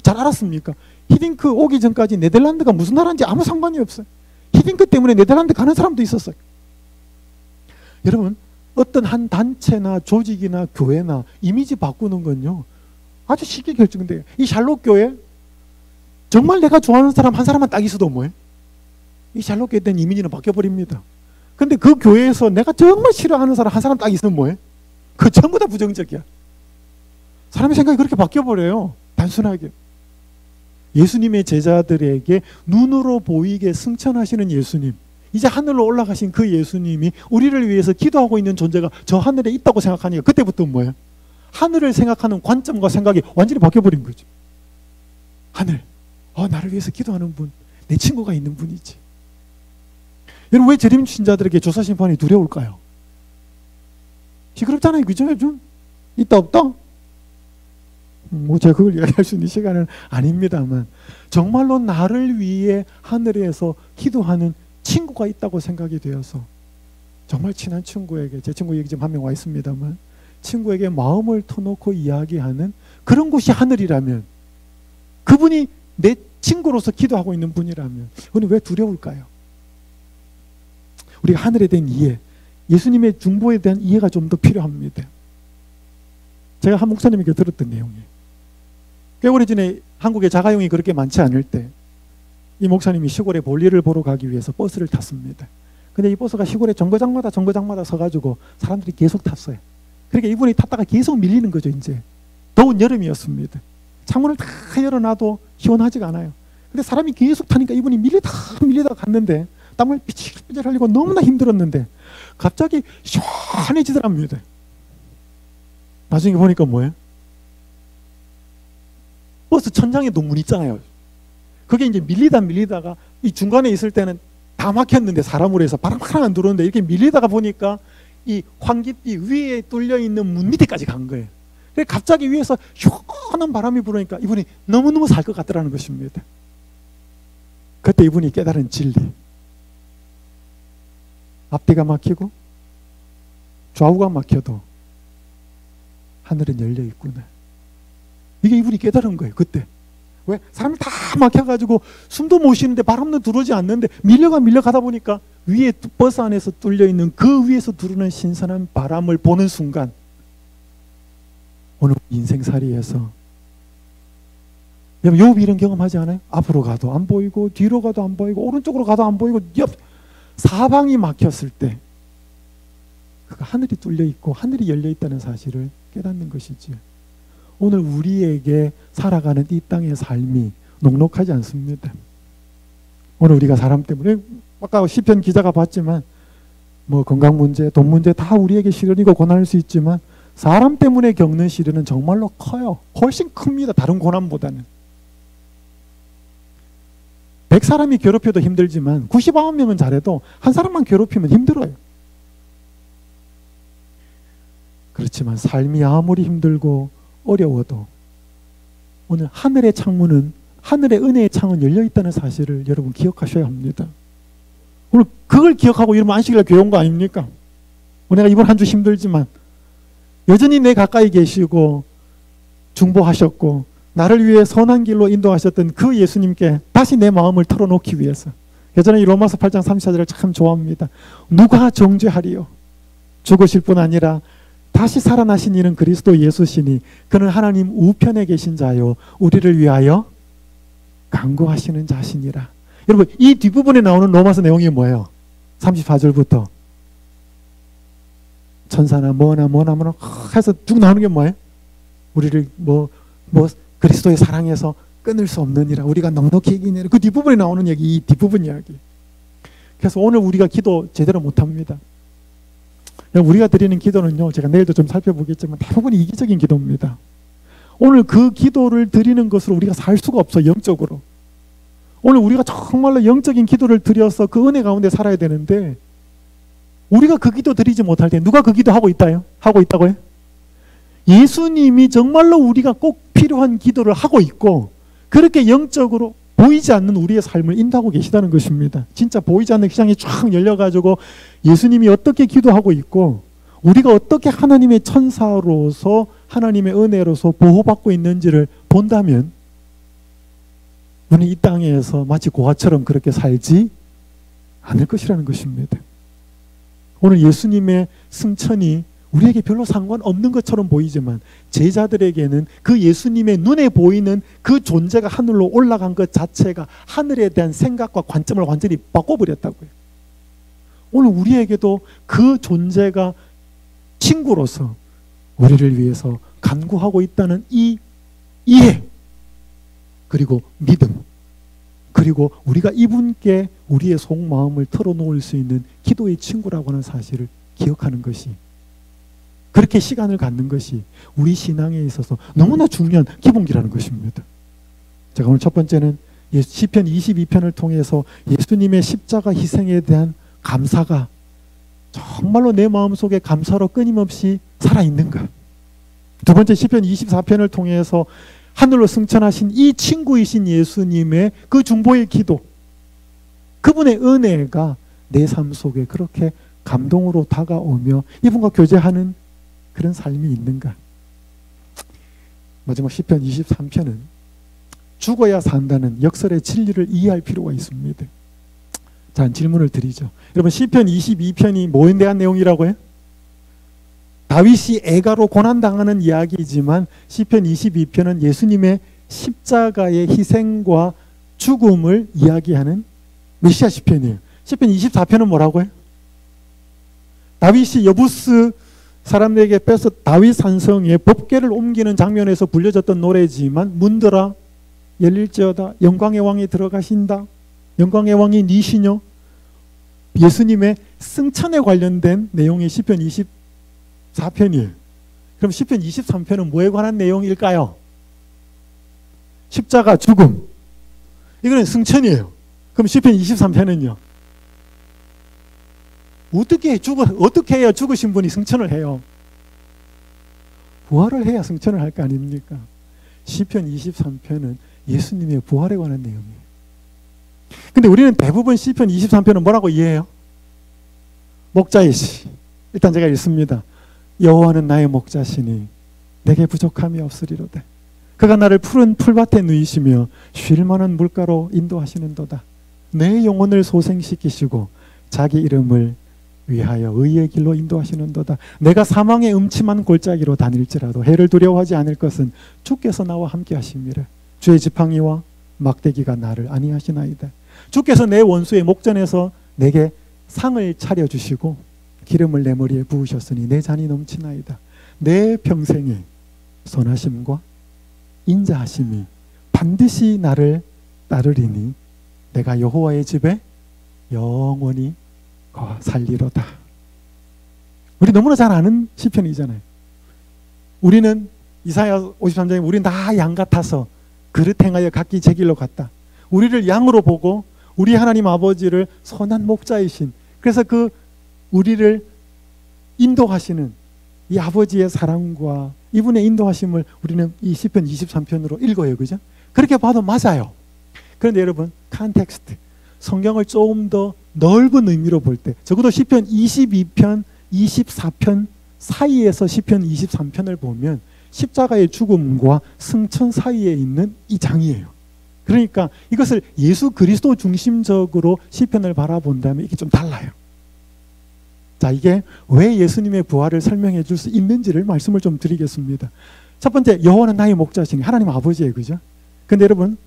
잘 알았습니까? 히딩크 오기 전까지 네덜란드가 무슨 나라인지 아무 상관이 없어요. 히딩크 때문에 네덜란드 가는 사람도 있었어요. 여러분, 어떤 한 단체나 조직이나 교회나 이미지 바꾸는 건요, 아주 쉽게 결정돼요. 이 샬롯 교회, 정말 내가 좋아하는 사람 한 사람만 딱 있어도 뭐예요? 이 샬롯 교회에 대한 이미지는 바뀌어버립니다. 근데 그 교회에서 내가 정말 싫어하는 사람 한 사람 딱 있으면 뭐예요? 그거 전부 다 부정적이야. 사람의 생각이 그렇게 바뀌어버려요. 단순하게. 예수님의 제자들에게 눈으로 보이게 승천하시는 예수님, 이제 하늘로 올라가신 그 예수님이 우리를 위해서 기도하고 있는 존재가 저 하늘에 있다고 생각하니까 그때부터 뭐예요? 하늘을 생각하는 관점과 생각이 완전히 바뀌어버린 거죠. 하늘, 나를 위해서 기도하는 분, 내 친구가 있는 분이지. 여러분, 왜 재림 신자들에게 조사심판이 두려울까요? 시끄럽잖아요. 그죠? 좀 있다 없다? 뭐 제가 그걸 이야기할 수 있는 시간은 아닙니다만 정말로 나를 위해 하늘에서 기도하는 친구가 있다고 생각이 되어서 정말 친한 친구에게, 제 친구 여기 지금 한 명 와 있습니다만 친구에게 마음을 터놓고 이야기하는 그런 곳이 하늘이라면, 그분이 내 친구로서 기도하고 있는 분이라면 우리는 왜 두려울까요? 우리가 하늘에 대한 이해, 예수님의 중보에 대한 이해가 좀 더 필요합니다. 제가 한 목사님에게 들었던 내용이에요. 꽤 오래전에 한국에 자가용이 그렇게 많지 않을 때 이 목사님이 시골에 볼일을 보러 가기 위해서 버스를 탔습니다. 근데 이 버스가 시골에 정거장마다 서가지고 사람들이 계속 탔어요. 그러니까 이분이 탔다가 계속 밀리는 거죠. 이제 더운 여름이었습니다. 창문을 다 열어놔도 시원하지가 않아요. 근데 사람이 계속 타니까 이분이 밀리다가 갔는데 땀을 삐질삐질 흘리고 너무나 힘들었는데 갑자기 시원해지더랍니다. 나중에 보니까 뭐예요? 버스 천장에도 문 있잖아요. 그게 이제 밀리다가 이 중간에 있을 때는 다 막혔는데 사람으로 해서 바람 하나 안 들어오는데 이렇게 밀리다가 보니까 이 환기비 위에 뚫려 있는 문 밑에까지 간 거예요. 그래서 갑자기 위에서 시원한 바람이 불으니까 이분이 너무너무 살 것 같더라는 것입니다. 그때 이분이 깨달은 진리. 앞뒤가 막히고 좌우가 막혀도 하늘은 열려 있구나. 이게 이분이 깨달은 거예요. 그때. 왜? 사람이 다 막혀가지고 숨도 못 쉬는데 바람도 들어오지 않는데 밀려가다 보니까 위에 버스 안에서 뚫려 있는 그 위에서 들어오는 신선한 바람을 보는 순간 오늘 인생살이에서 여러분 욥이 이런 경험하지 않아요? 앞으로 가도 안 보이고 뒤로 가도 안 보이고 오른쪽으로 가도 안 보이고 사방이 막혔을 때 그가 하늘이 뚫려 있고 하늘이 열려 있다는 사실을 깨닫는 것이지요. 오늘 우리에게 살아가는 이 땅의 삶이 녹록하지 않습니다. 오늘 우리가 사람 때문에 아까 시편 기자가 봤지만 뭐 건강 문제, 돈 문제 다 우리에게 시련이고 고난일 수 있지만 사람 때문에 겪는 시련은 정말로 커요. 훨씬 큽니다. 다른 고난보다는. 100사람이 괴롭혀도 힘들지만 99명은 잘해도 한 사람만 괴롭히면 힘들어요. 그렇지만 삶이 아무리 힘들고 어려워도 오늘 하늘의 창문은, 하늘의 은혜의 창은 열려있다는 사실을 여러분 기억하셔야 합니다. 오늘 그걸 기억하고 이러면 안식일날 교회 온 거 아닙니까? 내가 이번 한 주 힘들지만 여전히 내 가까이 계시고 중보하셨고 나를 위해 선한 길로 인도하셨던 그 예수님께 다시 내 마음을 털어놓기 위해서, 예전에 이 로마서 8장 34절을 참 좋아합니다. 누가 정죄하리요? 죽으실 뿐 아니라 다시 살아나신 이는 그리스도 예수시니 그는 하나님 우편에 계신 자요 우리를 위하여 간구하시는 자시니라. 여러분 이 뒷부분에 나오는 로마서 내용이 뭐예요? 34절부터 천사나 뭐나 해서 쭉 나오는 게 뭐예요? 우리를 뭐 그리스도의 사랑에서 끊을 수 없느니라, 우리가 넉넉히 이기느니라. 그 뒷부분에 나오는 얘기, 이 뒷부분 이야기. 그래서 오늘 우리가 기도 제대로 못합니다. 우리가 드리는 기도는요, 제가 내일도 좀 살펴보겠지만 대부분 이기적인 기도입니다. 오늘 그 기도를 드리는 것으로 우리가 살 수가 없어, 영적으로. 오늘 우리가 정말로 영적인 기도를 드려서 그 은혜 가운데 살아야 되는데 우리가 그 기도 드리지 못할 때 누가 그 기도 하고 있다고요? 예수님이 정말로 우리가 꼭 필요한 기도를 하고 있고 그렇게 영적으로 보이지 않는 우리의 삶을 인도하고 계시다는 것입니다. 진짜 보이지 않는 시장이 쫙 열려가지고 예수님이 어떻게 기도하고 있고 우리가 어떻게 하나님의 천사로서 하나님의 은혜로서 보호받고 있는지를 본다면 우리는 이 땅에서 마치 고아처럼 그렇게 살지 않을 것이라는 것입니다. 오늘 예수님의 승천이 우리에게 별로 상관없는 것처럼 보이지만 제자들에게는 그 예수님의 눈에 보이는 그 존재가 하늘로 올라간 것 자체가 하늘에 대한 생각과 관점을 완전히 바꿔버렸다고요. 오늘 우리에게도 그 존재가 친구로서 우리를 위해서 간구하고 있다는 이 이해, 그리고 믿음, 그리고 우리가 이분께 우리의 속마음을 털어놓을 수 있는 기도의 친구라고 하는 사실을 기억하는 것이, 그렇게 시간을 갖는 것이 우리 신앙에 있어서 너무나 중요한 기본기라는 것입니다. 제가 오늘 첫 번째는 시편 22편을 통해서 예수님의 십자가 희생에 대한 감사가 정말로 내 마음속에 감사로 끊임없이 살아있는가, 두 번째 시편 24편을 통해서 하늘로 승천하신 이 친구이신 예수님의 그 중보의 기도, 그분의 은혜가 내 삶 속에 그렇게 감동으로 다가오며 이분과 교제하는 그런 삶이 있는가? 마지막 시편 23편은 죽어야 산다는 역설의 진리를 이해할 필요가 있습니다. 자, 질문을 드리죠. 여러분, 시편 22편이 뭐에 대한 내용이라고요? 다윗이 애가로 고난당하는 이야기이지만 시편 22편은 예수님의 십자가의 희생과 죽음을 이야기하는 메시아 시편이에요. 시편 24편은 뭐라고요? 다윗이 여부스 사람들에게 뺏어 다윗 산성에 법궤를 옮기는 장면에서 불려졌던 노래지만 문들아 열릴지어다 영광의 왕이 들어가신다 영광의 왕이 니시뇨, 예수님의 승천에 관련된 내용이 시편 24편이에요. 그럼 시편 23편은 뭐에 관한 내용일까요? 십자가, 죽음. 이거는 승천이에요. 그럼 시편 23편은요? 어떻게 해야 죽으신 분이 승천을 해요? 부활을 해야 승천을 할 거 아닙니까? 시편 23편은 예수님의 부활에 관한 내용이에요. 근데 우리는 대부분 시편 23편은 뭐라고 이해해요? 목자이시. 일단 제가 읽습니다. 여호와는 나의 목자시니 내게 부족함이 없으리로다. 그가 나를 푸른 풀밭에 누이시며 쉴 만한 물가로 인도하시는도다. 내 영혼을 소생시키시고 자기 이름을 위하여 의의 길로 인도하시는도다. 내가 사망의 음침한 골짜기로 다닐지라도 해를 두려워하지 않을 것은 주께서 나와 함께 하심이라. 주의 지팡이와 막대기가 나를 안위하시나이다. 주께서 내 원수의 목전에서 내게 상을 차려주시고 기름을 내 머리에 부으셨으니 내 잔이 넘치나이다. 내 평생에 선하심과 인자하심이 반드시 나를 따르리니 내가 여호와의 집에 영원히 살리로다. 우리 너무나 잘 아는 시편이잖아요. 우리는 이사야 53장에 우리 다 양 같아서 그릇 행하여 각기 제 길로 갔다. 우리를 양으로 보고 우리 하나님 아버지를 선한 목자이신, 그래서 그 우리를 인도하시는 이 아버지의 사랑과 이분의 인도하심을 우리는 이 시편 23편으로 읽어요. 그죠? 그렇게 봐도 맞아요. 그런데 여러분, 컨텍스트, 성경을 조금 더 넓은 의미로 볼 때 적어도 시편 22편, 24편 사이에서 시편 23편을 보면 십자가의 죽음과 승천 사이에 있는 이 장이에요. 그러니까 이것을 예수 그리스도 중심적으로 시편을 바라본다면 이게 좀 달라요. 자, 이게 왜 예수님의 부활을 설명해 줄 수 있는지를 말씀을 좀 드리겠습니다. 첫 번째, 여호와는 나의 목자시니 하나님 아버지예요. 그죠? 근데 여러분,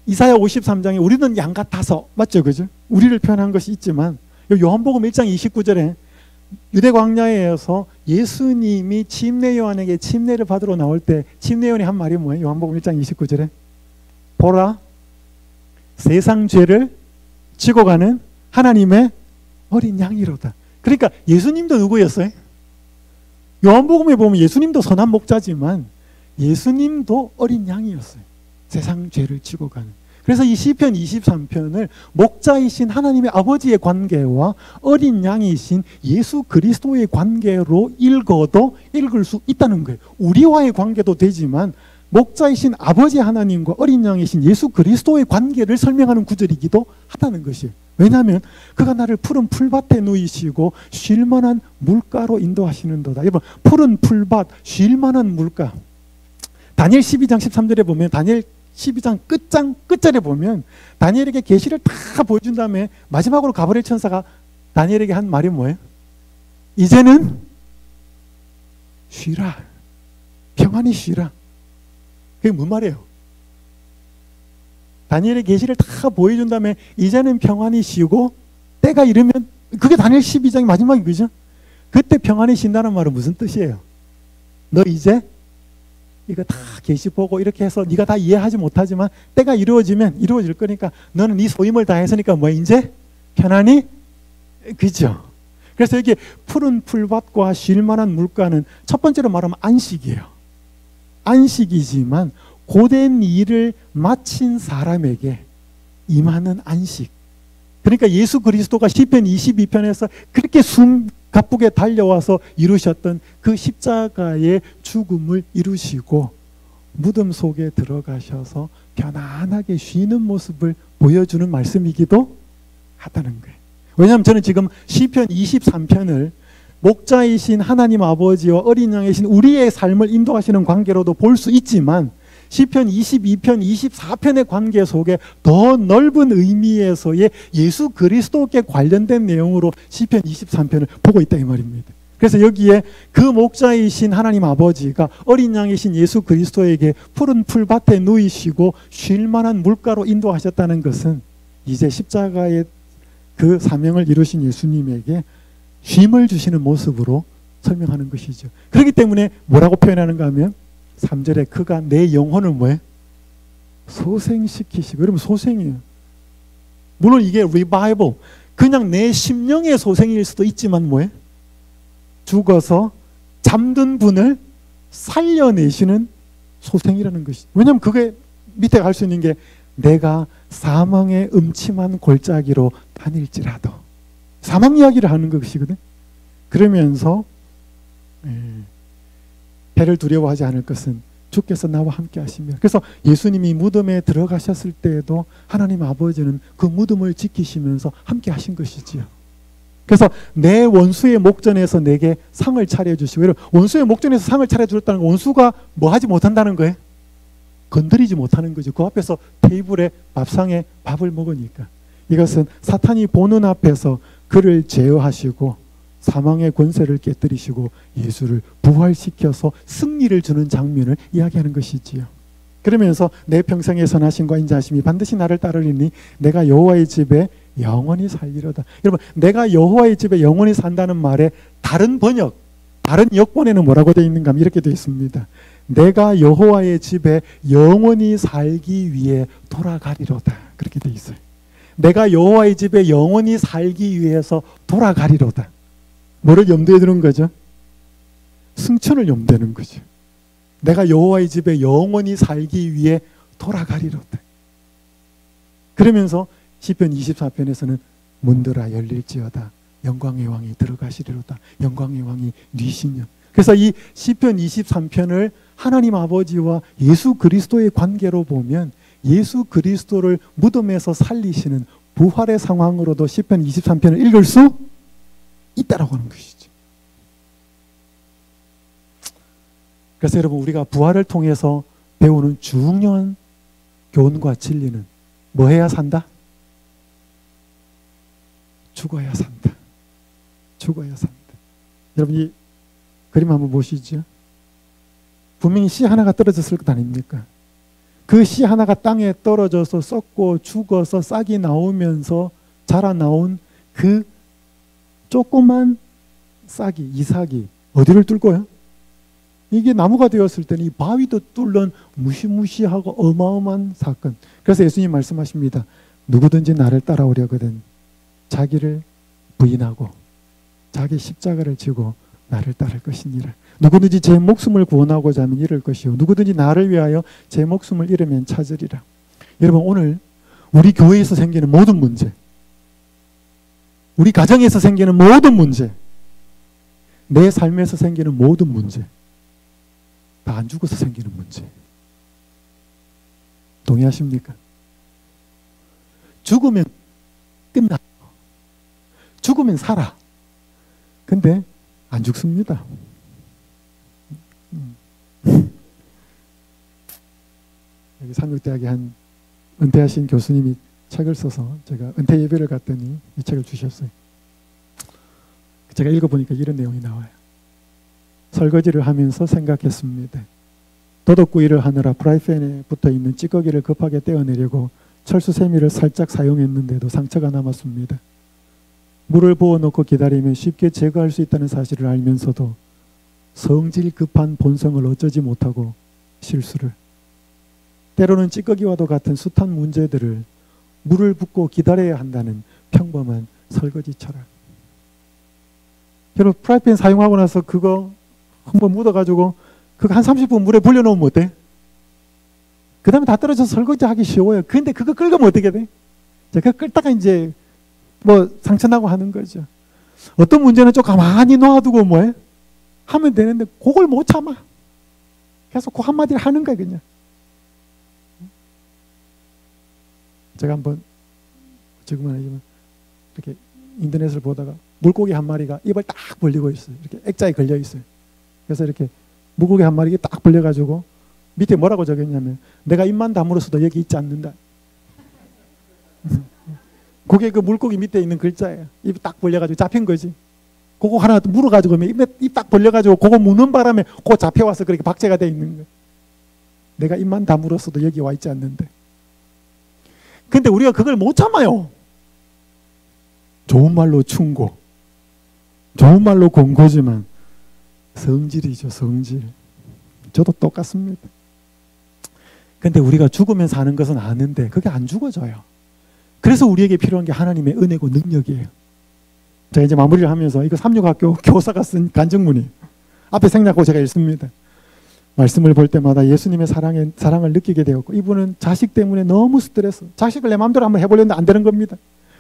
이사야 53장에 우리는 양 같아서, 맞죠? 그죠? 우리를 표현한 것이 있지만 요한복음 1장 29절에 유대 광야에서 예수님이 침례 요한에게 침례를 받으러 나올 때 침례 요한이 한 말이 뭐예요? 요한복음 1장 29절에 보라, 세상 죄를 지고 가는 하나님의 어린 양이로다. 그러니까 예수님도 누구였어요? 요한복음에 보면 예수님도 선한 목자지만 예수님도 어린 양이었어요. 세상 죄를 지고 가는. 그래서 이 시편 23편을 목자이신 하나님의 아버지의 관계와 어린 양이신 예수 그리스도의 관계로 읽어도 읽을 수 있다는 거예요. 우리와의 관계도 되지만 목자이신 아버지 하나님과 어린 양이신 예수 그리스도의 관계를 설명하는 구절이기도 하다는 것이에요. 왜냐하면 그가 나를 푸른 풀밭에 누이시고 쉴 만한 물가로 인도하시는도다. 여러분, 푸른 풀밭, 쉴 만한 물가. 다니엘 12장 13절에 보면, 다니엘 12장 끝절에 보면 다니엘에게 계시를 다 보여준 다음에 마지막으로 가브리엘 천사가 다니엘에게 한 말이 뭐예요? 이제는 쉬라. 평안히 쉬라. 그게 뭔 말이에요? 다니엘의 계시를 다 보여준 다음에 이제는 평안히 쉬고 때가 이르면, 그게 다니엘 12장의 마지막이 그죠? 그때 평안히 쉰다는 말은 무슨 뜻이에요? 너 이제 이거 다 계시 보고 이렇게 해서 네가 다 이해하지 못하지만 때가 이루어지면 이루어질 거니까 너는 네 소임을 다 했으니까 뭐 이제 편안히, 그죠? 그래서 여기 푸른 풀밭과 쉴 만한 물가는 첫 번째로 말하면 안식이에요. 안식이지만 고된 일을 마친 사람에게 임하는 안식. 그러니까 예수 그리스도가 시편 22편에서 그렇게 바쁘게 달려와서 이루셨던 그 십자가의 죽음을 이루시고 무덤 속에 들어가셔서 편안하게 쉬는 모습을 보여주는 말씀이기도 하다는 거예요. 왜냐하면 저는 지금 시편 23편을 목자이신 하나님 아버지와 어린 양이신 우리의 삶을 인도하시는 관계로도 볼 수 있지만 시편 22편, 24편의 관계 속에 더 넓은 의미에서의 예수 그리스도께 관련된 내용으로 시편 23편을 보고 있다 이 말입니다. 그래서 여기에 그 목자이신 하나님 아버지가 어린 양이신 예수 그리스도에게 푸른 풀밭에 누이시고 쉴 만한 물가로 인도하셨다는 것은 이제 십자가의 그 사명을 이루신 예수님에게 쉼을 주시는 모습으로 설명하는 것이죠. 그렇기 때문에 뭐라고 표현하는가 하면 3절에 그가 내 영혼을 뭐해? 소생시키시고. 여러분 소생이에요. 물론 이게 revival, 그냥 내 심령의 소생일 수도 있지만 뭐해? 죽어서 잠든 분을 살려내시는 소생이라는 것이죠. 왜냐하면 그게 밑에 갈 수 있는 게 내가 사망의 음침한 골짜기로 다닐지라도, 사망 이야기를 하는 것이거든. 그러면서 해를 두려워하지 않을 것은 주께서 나와 함께 하시며. 그래서 예수님이 무덤에 들어가셨을 때에도 하나님 아버지는 그 무덤을 지키시면서 함께 하신 것이지요. 그래서 내 원수의 목전에서 내게 상을 차려주시고, 원수의 목전에서 상을 차려주었다는 건 원수가 뭐 하지 못한다는 거예요? 건드리지 못하는 거죠. 그 앞에서 테이블에 밥상에 밥을 먹으니까. 이것은 사탄이 보는 앞에서 그를 제어하시고 사망의 권세를 깨뜨리시고 예수를 부활시켜서 승리를 주는 장면을 이야기하는 것이지요. 그러면서 내 평생의 선하심과 인자하심이 반드시 나를 따르리니 내가 여호와의 집에 영원히 살리로다. 여러분, 내가 여호와의 집에 영원히 산다는 말에 다른 번역, 다른 역본에는 뭐라고 되어 있는가 하면 이렇게 되어 있습니다. 내가 여호와의 집에 영원히 살기 위해 돌아가리로다. 그렇게 되어 있어요. 내가 여호와의 집에 영원히 살기 위해서 돌아가리로다. 뭐를 염두에 두는 거죠? 승천을 염두에 두는 거죠. 내가 여호와의 집에 영원히 살기 위해 돌아가리로다. 그러면서 시편 24편에서는 문들아 열릴지어다 영광의 왕이 들어가시리로다. 영광의 왕이 뉘시며. 그래서 이 시편 23편을 하나님 아버지와 예수 그리스도의 관계로 보면 예수 그리스도를 무덤에서 살리시는 부활의 상황으로도 시편 23편을 읽을 수 있다라고 하는 것이죠. 그래서 여러분, 우리가 부활을 통해서 배우는 중요한 교훈과 진리는 뭐 해야 산다? 죽어야 산다. 죽어야 산다. 여러분, 이 그림 한번 보시죠. 분명히 씨 하나가 떨어졌을 것 아닙니까? 그 씨 하나가 땅에 떨어져서 썩고 죽어서 싹이 나오면서 자라나온 그 조그만 싹이, 이삭이 어디를 뚫고요? 이게 나무가 되었을 때는 이 바위도 뚫는 무시무시하고 어마어마한 사건. 그래서 예수님 말씀하십니다. 누구든지 나를 따라오려거든 자기를 부인하고 자기 십자가를 지고 나를 따를 것이니라. 누구든지 제 목숨을 구원하고자 하면 잃을 것이요 누구든지 나를 위하여 제 목숨을 잃으면 찾으리라. 여러분, 오늘 우리 교회에서 생기는 모든 문제, 우리 가정에서 생기는 모든 문제, 내 삶에서 생기는 모든 문제 다 안 죽어서 생기는 문제. 동의하십니까? 죽으면 끝나. 죽으면 살아. 근데 안 죽습니다. 여기 삼육대학에 한 은퇴하신 교수님이 책을 써서 제가 은퇴 예배를 갔더니 이 책을 주셨어요. 제가 읽어보니까 이런 내용이 나와요. 설거지를 하면서 생각했습니다. 도덕구이를 하느라 프라이팬에 붙어있는 찌꺼기를 급하게 떼어내려고 철수세미를 살짝 사용했는데도 상처가 남았습니다. 물을 부어놓고 기다리면 쉽게 제거할 수 있다는 사실을 알면서도 성질 급한 본성을 어쩌지 못하고 실수를, 때로는 찌꺼기와도 같은 숱한 문제들을 물을 붓고 기다려야 한다는 평범한 설거지 철학. 여러분, 프라이팬 사용하고 나서 그거 한번 묻어가지고 그거 한 30분 물에 불려놓으면 어때? 그 다음에 다 떨어져서 설거지 하기 쉬워요. 근데 그거 끓으면 어떻게 돼? 그거 끓다가 이제 뭐 상처나고 하는 거죠. 어떤 문제는 좀 가만히 놔두고 뭐해? 하면 되는데 그걸 못 참아. 계속 그 한마디를 하는 거야 그냥. 제가 한번 지금은 아니지만 이렇게 인터넷을 보다가 물고기 한 마리가 입을 딱 벌리고 있어요. 이렇게 액자에 걸려 있어요. 그래서 이렇게 물고기 한 마리가 딱 벌려가지고 밑에 뭐라고 적였냐면 내가 입만 다물어서도 여기 있지 않는다. 그게 그 물고기 밑에 있는 글자예요. 입 딱 벌려가지고 잡힌 거지. 그거 하나 물어가지고 입 딱 벌려가지고 그거 무는 바람에 그거 잡혀와서 그렇게 박제가 돼 있는 거예요. 내가 입만 다물었어도 여기 와 있지 않는데. 근데 우리가 그걸 못 참아요. 좋은 말로 충고, 좋은 말로 권고지만 성질이죠, 성질. 저도 똑같습니다. 근데 우리가 죽으면 사는 것은 아는데 그게 안 죽어져요. 그래서 우리에게 필요한 게 하나님의 은혜고 능력이에요. 제가 이제 마무리를 하면서 이거 삼육학교 교사가 쓴 간증문이 앞에 생략하고 제가 읽습니다. 말씀을 볼 때마다 예수님의 사랑을 느끼게 되었고, 이분은 자식 때문에 너무 스트레스, 자식을 내 마음대로 한번 해보려는데 안 되는 겁니다.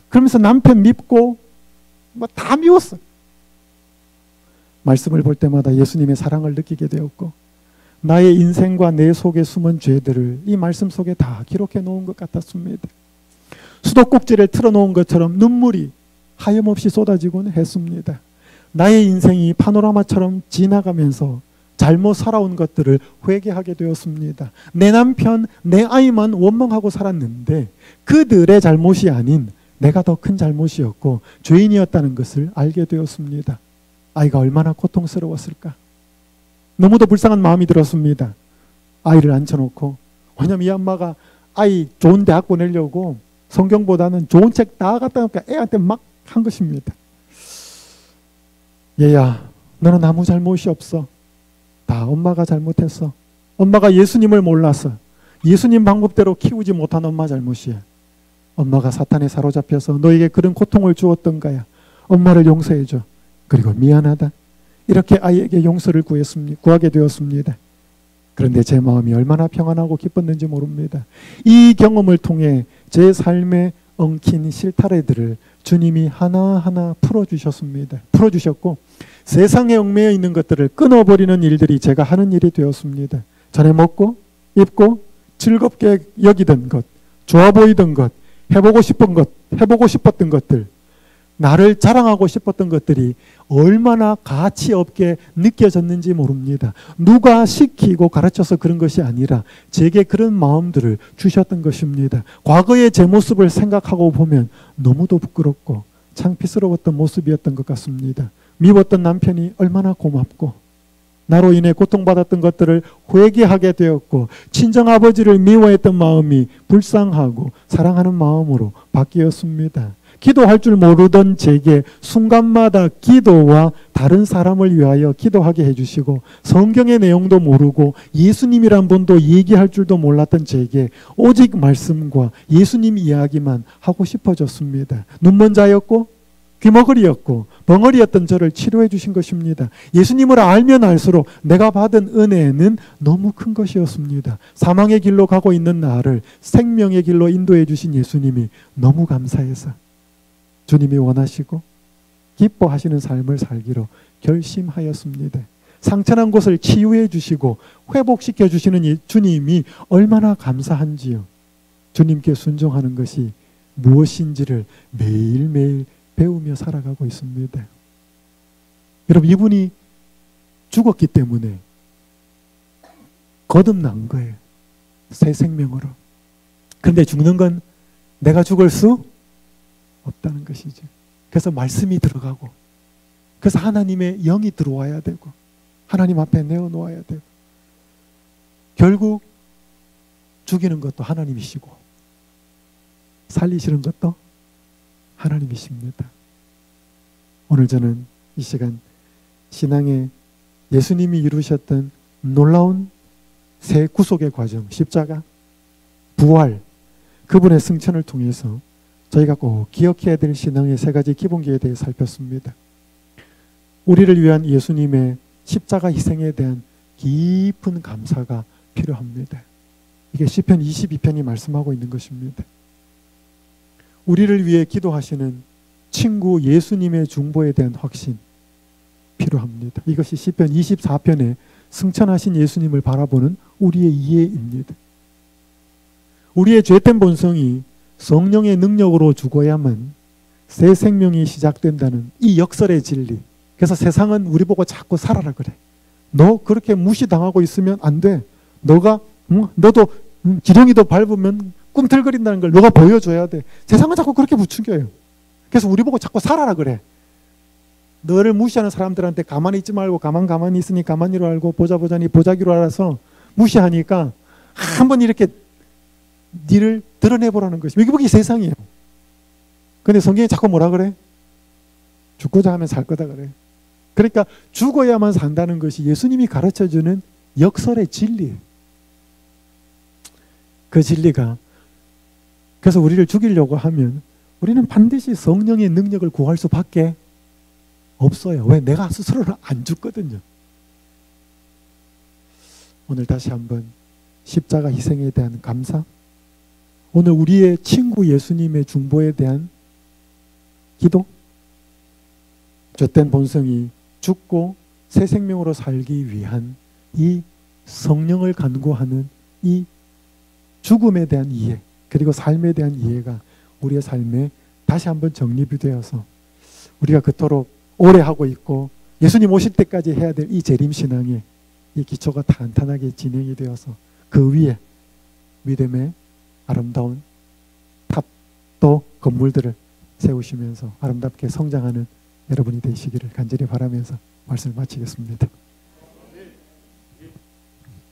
그러면서 남편 밉고 뭐 다 미웠어. 말씀을 볼 때마다 예수님의 사랑을 느끼게 되었고, 나의 인생과 내 속에 숨은 죄들을 이 말씀 속에 다 기록해 놓은 것 같았습니다. 수도꼭지를 틀어놓은 것처럼 눈물이 하염없이 쏟아지곤 했습니다. 나의 인생이 파노라마처럼 지나가면서 잘못 살아온 것들을 회개하게 되었습니다. 내 남편, 내 아이만 원망하고 살았는데 그들의 잘못이 아닌 내가 더 큰 잘못이었고 죄인이었다는 것을 알게 되었습니다. 아이가 얼마나 고통스러웠을까. 너무도 불쌍한 마음이 들었습니다. 아이를 앉혀놓고, 왜냐면 이 엄마가 아이 좋은 대학 보내려고 성경보다는 좋은 책 다 갖다 놓고 애한테 막 한 것입니다. 얘야, 너는 아무 잘못이 없어. 다 엄마가 잘못했어. 엄마가 예수님을 몰라서 예수님 방법대로 키우지 못한 엄마 잘못이야. 엄마가 사탄에 사로잡혀서 너에게 그런 고통을 주었던가야. 엄마를 용서해줘. 그리고 미안하다. 이렇게 아이에게 용서를 구하게 되었습니다. 그런데 제 마음이 얼마나 평안하고 기뻤는지 모릅니다. 이 경험을 통해 제 삶에 엉킨 실타래들을 주님이 하나하나 풀어주셨습니다. 풀어주셨고 세상에 얽매여 있는 것들을 끊어버리는 일들이 제가 하는 일이 되었습니다. 전에 먹고 입고 즐겁게 여기던 것, 좋아 보이던 것, 해보고 싶었던 것들, 나를 자랑하고 싶었던 것들이 얼마나 가치 없게 느껴졌는지 모릅니다. 누가 시키고 가르쳐서 그런 것이 아니라 제게 그런 마음들을 주셨던 것입니다. 과거의 제 모습을 생각하고 보면 너무도 부끄럽고 창피스러웠던 모습이었던 것 같습니다. 미웠던 남편이 얼마나 고맙고 나로 인해 고통받았던 것들을 회개하게 되었고 친정아버지를 미워했던 마음이 불쌍하고 사랑하는 마음으로 바뀌었습니다. 기도할 줄 모르던 제게 순간마다 기도와 다른 사람을 위하여 기도하게 해주시고 성경의 내용도 모르고 예수님이란 분도 얘기할 줄도 몰랐던 제게 오직 말씀과 예수님 이야기만 하고 싶어졌습니다. 눈먼 자였고 귀머거리였고 벙어리였던 저를 치료해 주신 것입니다. 예수님을 알면 알수록 내가 받은 은혜는 너무 큰 것이었습니다. 사망의 길로 가고 있는 나를 생명의 길로 인도해 주신 예수님이 너무 감사해서 주님이 원하시고 기뻐하시는 삶을 살기로 결심하였습니다. 상처난 곳을 치유해 주시고 회복시켜 주시는 주님이 얼마나 감사한지요. 주님께 순종하는 것이 무엇인지를 매일매일 배우며 살아가고 있습니다. 여러분, 이분이 죽었기 때문에 거듭난 거예요. 새 생명으로. 그런데 죽는 건 내가 죽을 수 없다는 것이죠. 그래서 말씀이 들어가고, 그래서 하나님의 영이 들어와야 되고, 하나님 앞에 내어놓아야 되고, 결국 죽이는 것도 하나님이시고 살리시는 것도 하나님이십니다. 오늘 저는 이 시간 신앙에 예수님이 이루셨던 놀라운 새 구속의 과정, 십자가, 부활, 그분의 승천을 통해서 저희가 꼭 기억해야 될 신앙의 세 가지 기본기에 대해 살폈습니다. 우리를 위한 예수님의 십자가 희생에 대한 깊은 감사가 필요합니다. 이게 시편 22편이 말씀하고 있는 것입니다. 우리를 위해 기도하시는 친구 예수님의 중보에 대한 확신 필요합니다. 이것이 시편 24편에 승천하신 예수님을 바라보는 우리의 이해입니다. 우리의 죄된 본성이 성령의 능력으로 죽어야만 새 생명이 시작된다는 이 역설의 진리. 그래서 세상은 우리 보고 자꾸 살아라 그래. 너 그렇게 무시당하고 있으면 안 돼. 너도 지렁이도 밟으면 꿈틀거린다는 걸 너가 보여줘야 돼. 세상은 자꾸 그렇게 부추겨요. 그래서 우리 보고 자꾸 살아라 그래. 너를 무시하는 사람들한테 가만히 있지 말고 가만히 있으니 가만히로 알고 보자니 보자기로 알아서 무시하니까 한번 이렇게 니를 드러내보라는 것이 이게 보기 세상이에요. 근데 성경이 자꾸 뭐라 그래? 죽고자 하면 살 거다 그래. 그러니까 죽어야만 산다는 것이 예수님이 가르쳐주는 역설의 진리예요. 그 진리가 그래서 우리를 죽이려고 하면 우리는 반드시 성령의 능력을 구할 수밖에 없어요. 왜? 내가 스스로는 안 죽거든요. 오늘 다시 한번 십자가 희생에 대한 감사, 오늘 우리의 친구 예수님의 중보에 대한 기도, 죄된 본성이 죽고 새 생명으로 살기 위한 이 성령을 간구하는 이 죽음에 대한 이해, 그리고 삶에 대한 이해가 우리의 삶에 다시 한번 정립이 되어서 우리가 그토록 오래 하고 있고 예수님 오실 때까지 해야 될 이 재림신앙의 이 기초가 탄탄하게 진행이 되어서 그 위에 믿음의 아름다운 탑도 건물들을 세우시면서 아름답게 성장하는 여러분이 되시기를 간절히 바라면서 말씀을 마치겠습니다.